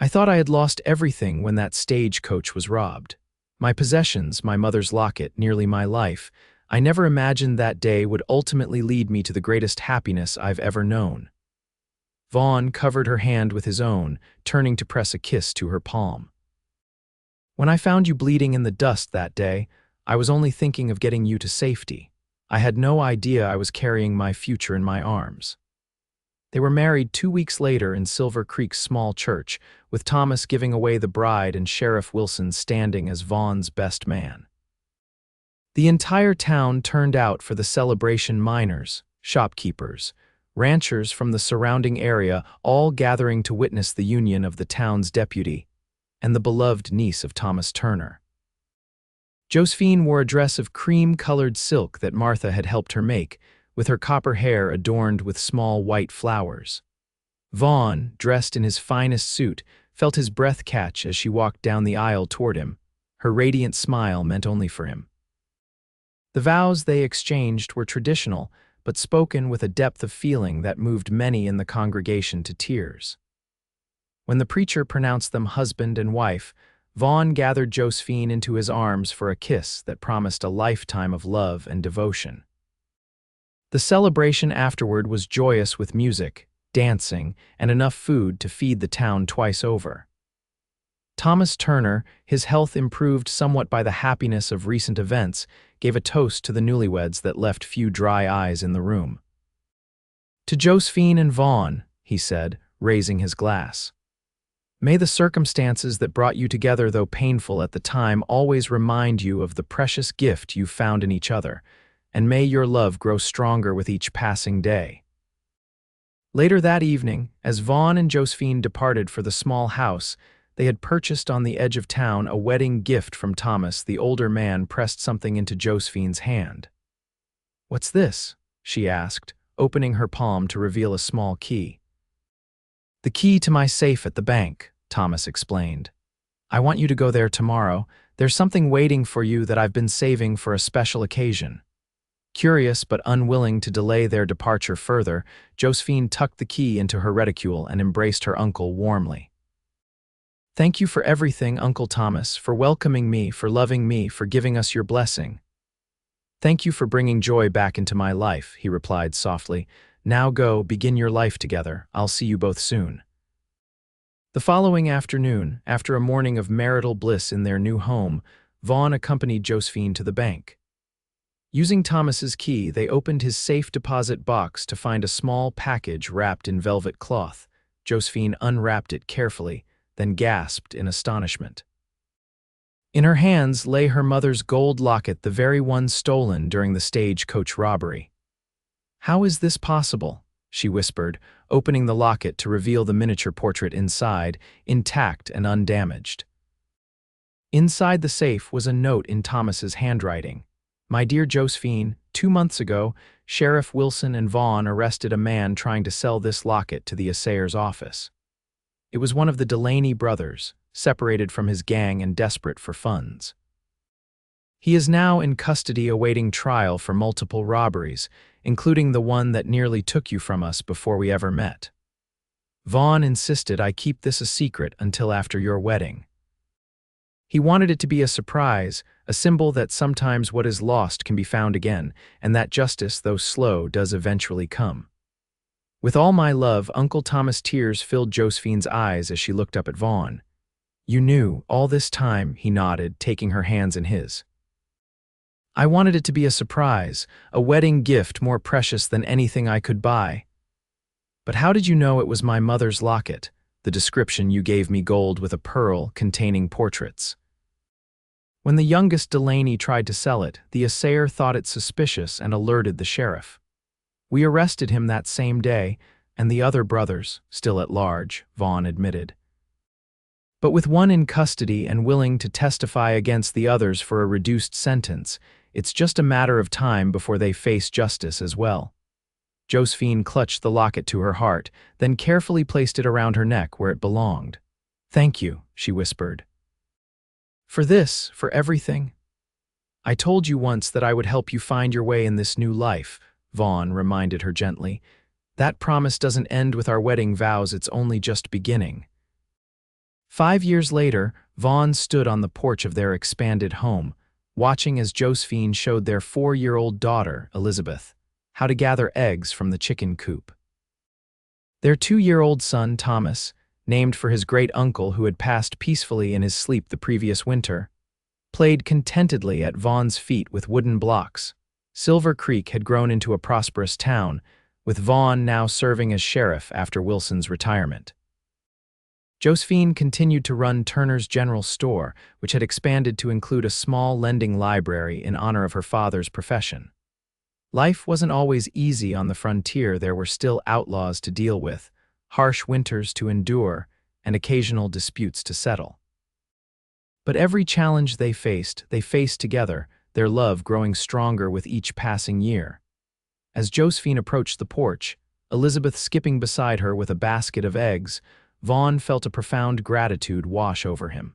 I thought I had lost everything when that stagecoach was robbed. My possessions, my mother's locket, nearly my life. I never imagined that day would ultimately lead me to the greatest happiness I've ever known. Vaughn covered her hand with his own, turning to press a kiss to her palm. When I found you bleeding in the dust that day, I was only thinking of getting you to safety. I had no idea I was carrying my future in my arms." They were married 2 weeks later in Silver Creek's small church, with Thomas giving away the bride and Sheriff Wilson standing as Vaughn's best man. The entire town turned out for the celebration. Miners, shopkeepers, ranchers from the surrounding area, all gathering to witness the union of the town's deputy and the beloved niece of Thomas Turner. Josephine wore a dress of cream-colored silk that Martha had helped her make, with her copper hair adorned with small white flowers. Vaughn, dressed in his finest suit, felt his breath catch as she walked down the aisle toward him. Her radiant smile meant only for him. The vows they exchanged were traditional, but spoken with a depth of feeling that moved many in the congregation to tears. When the preacher pronounced them husband and wife, Vaughn gathered Josephine into his arms for a kiss that promised a lifetime of love and devotion. The celebration afterward was joyous with music, dancing, and enough food to feed the town twice over. Thomas Turner, his health improved somewhat by the happiness of recent events, gave a toast to the newlyweds that left few dry eyes in the room. "To Josephine and Vaughn," he said, raising his glass. "May the circumstances that brought you together, though painful at the time, always remind you of the precious gift you found in each other, and may your love grow stronger with each passing day." Later that evening, as Vaughn and Josephine departed for the small house they had purchased on the edge of town, a wedding gift from Thomas, the older man pressed something into Josephine's hand. "What's this?" she asked, opening her palm to reveal a small key. "The key to my safe at the bank," Thomas explained. "I want you to go there tomorrow. There's something waiting for you that I've been saving for a special occasion." Curious but unwilling to delay their departure further, Josephine tucked the key into her reticule and embraced her uncle warmly. "Thank you for everything, Uncle Thomas, for welcoming me, for loving me, for giving us your blessing." "Thank you for bringing joy back into my life," he replied softly. "Now go, begin your life together. I'll see you both soon." The following afternoon, after a morning of marital bliss in their new home, Vaughn accompanied Josephine to the bank. Using Thomas's key, they opened his safe deposit box to find a small package wrapped in velvet cloth. Josephine unwrapped it carefully, then gasped in astonishment. In her hands lay her mother's gold locket, the very one stolen during the stagecoach robbery. "How is this possible?" she whispered, opening the locket to reveal the miniature portrait inside, intact and undamaged. Inside the safe was a note in Thomas's handwriting. "My dear Josephine, 2 months ago, Sheriff Wilson and Vaughn arrested a man trying to sell this locket to the assayer's office. It was one of the Delaney brothers, separated from his gang and desperate for funds. He is now in custody awaiting trial for multiple robberies, including the one that nearly took you from us before we ever met. Vaughn insisted I keep this a secret until after your wedding. He wanted it to be a surprise, a symbol that sometimes what is lost can be found again, and that justice, though slow, does eventually come. With all my love." Uncle Thomas' tears filled Josephine's eyes as she looked up at Vaughn. "You knew all this time," he nodded, taking her hands in his. "I wanted it to be a surprise, a wedding gift more precious than anything I could buy. But how did you know it was my mother's locket? The description you gave me, gold with a pearl containing portraits. When the youngest Delaney tried to sell it, the assayer thought it suspicious and alerted the sheriff. We arrested him that same day, and the other brothers, still at large," Vaughn admitted. "But with one in custody and willing to testify against the others for a reduced sentence, it's just a matter of time before they face justice as well." Josephine clutched the locket to her heart, then carefully placed it around her neck where it belonged. "Thank you," she whispered. "For this, for everything. I told you once that I would help you find your way in this new life," Vaughn reminded her gently. "That promise doesn't end with our wedding vows, it's only just beginning." 5 years later, Vaughn stood on the porch of their expanded home, watching as Josephine showed their 4-year-old daughter, Elizabeth, how to gather eggs from the chicken coop. Their 2-year-old son, Thomas, named for his great-uncle who had passed peacefully in his sleep the previous winter, played contentedly at Vaughn's feet with wooden blocks. Silver Creek had grown into a prosperous town, with Vaughn now serving as sheriff after Wilson's retirement. Josephine continued to run Turner's General Store, which had expanded to include a small lending library in honor of her father's profession. Life wasn't always easy on the frontier. There were still outlaws to deal with, harsh winters to endure, and occasional disputes to settle. But every challenge they faced together, their love growing stronger with each passing year. As Josephine approached the porch, Elizabeth skipping beside her with a basket of eggs, Vaughn felt a profound gratitude wash over him.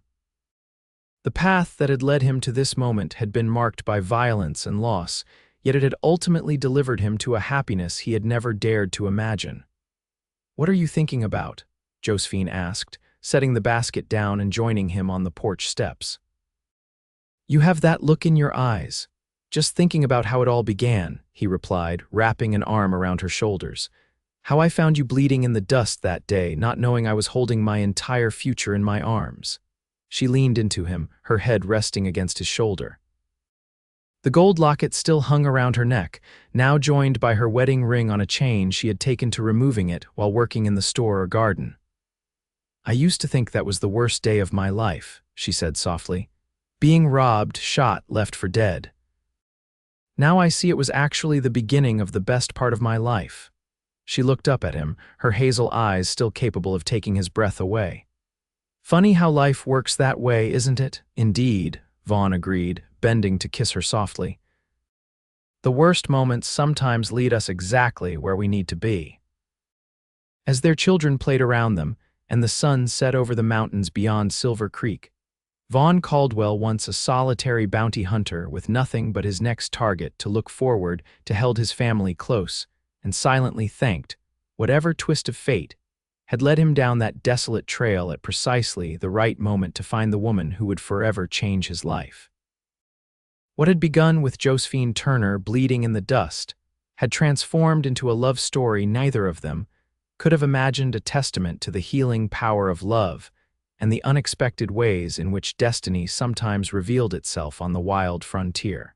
The path that had led him to this moment had been marked by violence and loss, yet it had ultimately delivered him to a happiness he had never dared to imagine. "What are you thinking about?" Josephine asked, setting the basket down and joining him on the porch steps. "You have that look in your eyes. Just thinking about how it all began," he replied, wrapping an arm around her shoulders. "How I found you bleeding in the dust that day, not knowing I was holding my entire future in my arms." She leaned into him, her head resting against his shoulder. The gold locket still hung around her neck, now joined by her wedding ring on a chain she had taken to removing it while working in the store or garden. "I used to think that was the worst day of my life," she said softly. "Being robbed, shot, left for dead. Now I see it was actually the beginning of the best part of my life." She looked up at him, her hazel eyes still capable of taking his breath away. "Funny how life works that way, isn't it?" "Indeed," Vaughn agreed, bending to kiss her softly. "The worst moments sometimes lead us exactly where we need to be." As their children played around them, and the sun set over the mountains beyond Silver Creek, Vaughn Caldwell, once a solitary bounty hunter with nothing but his next target to look forward to, held his family close and silently thanked whatever twist of fate had led him down that desolate trail at precisely the right moment to find the woman who would forever change his life. What had begun with Josephine Turner bleeding in the dust had transformed into a love story neither of them could have imagined, a testament to the healing power of love and the unexpected ways in which destiny sometimes revealed itself on the wild frontier.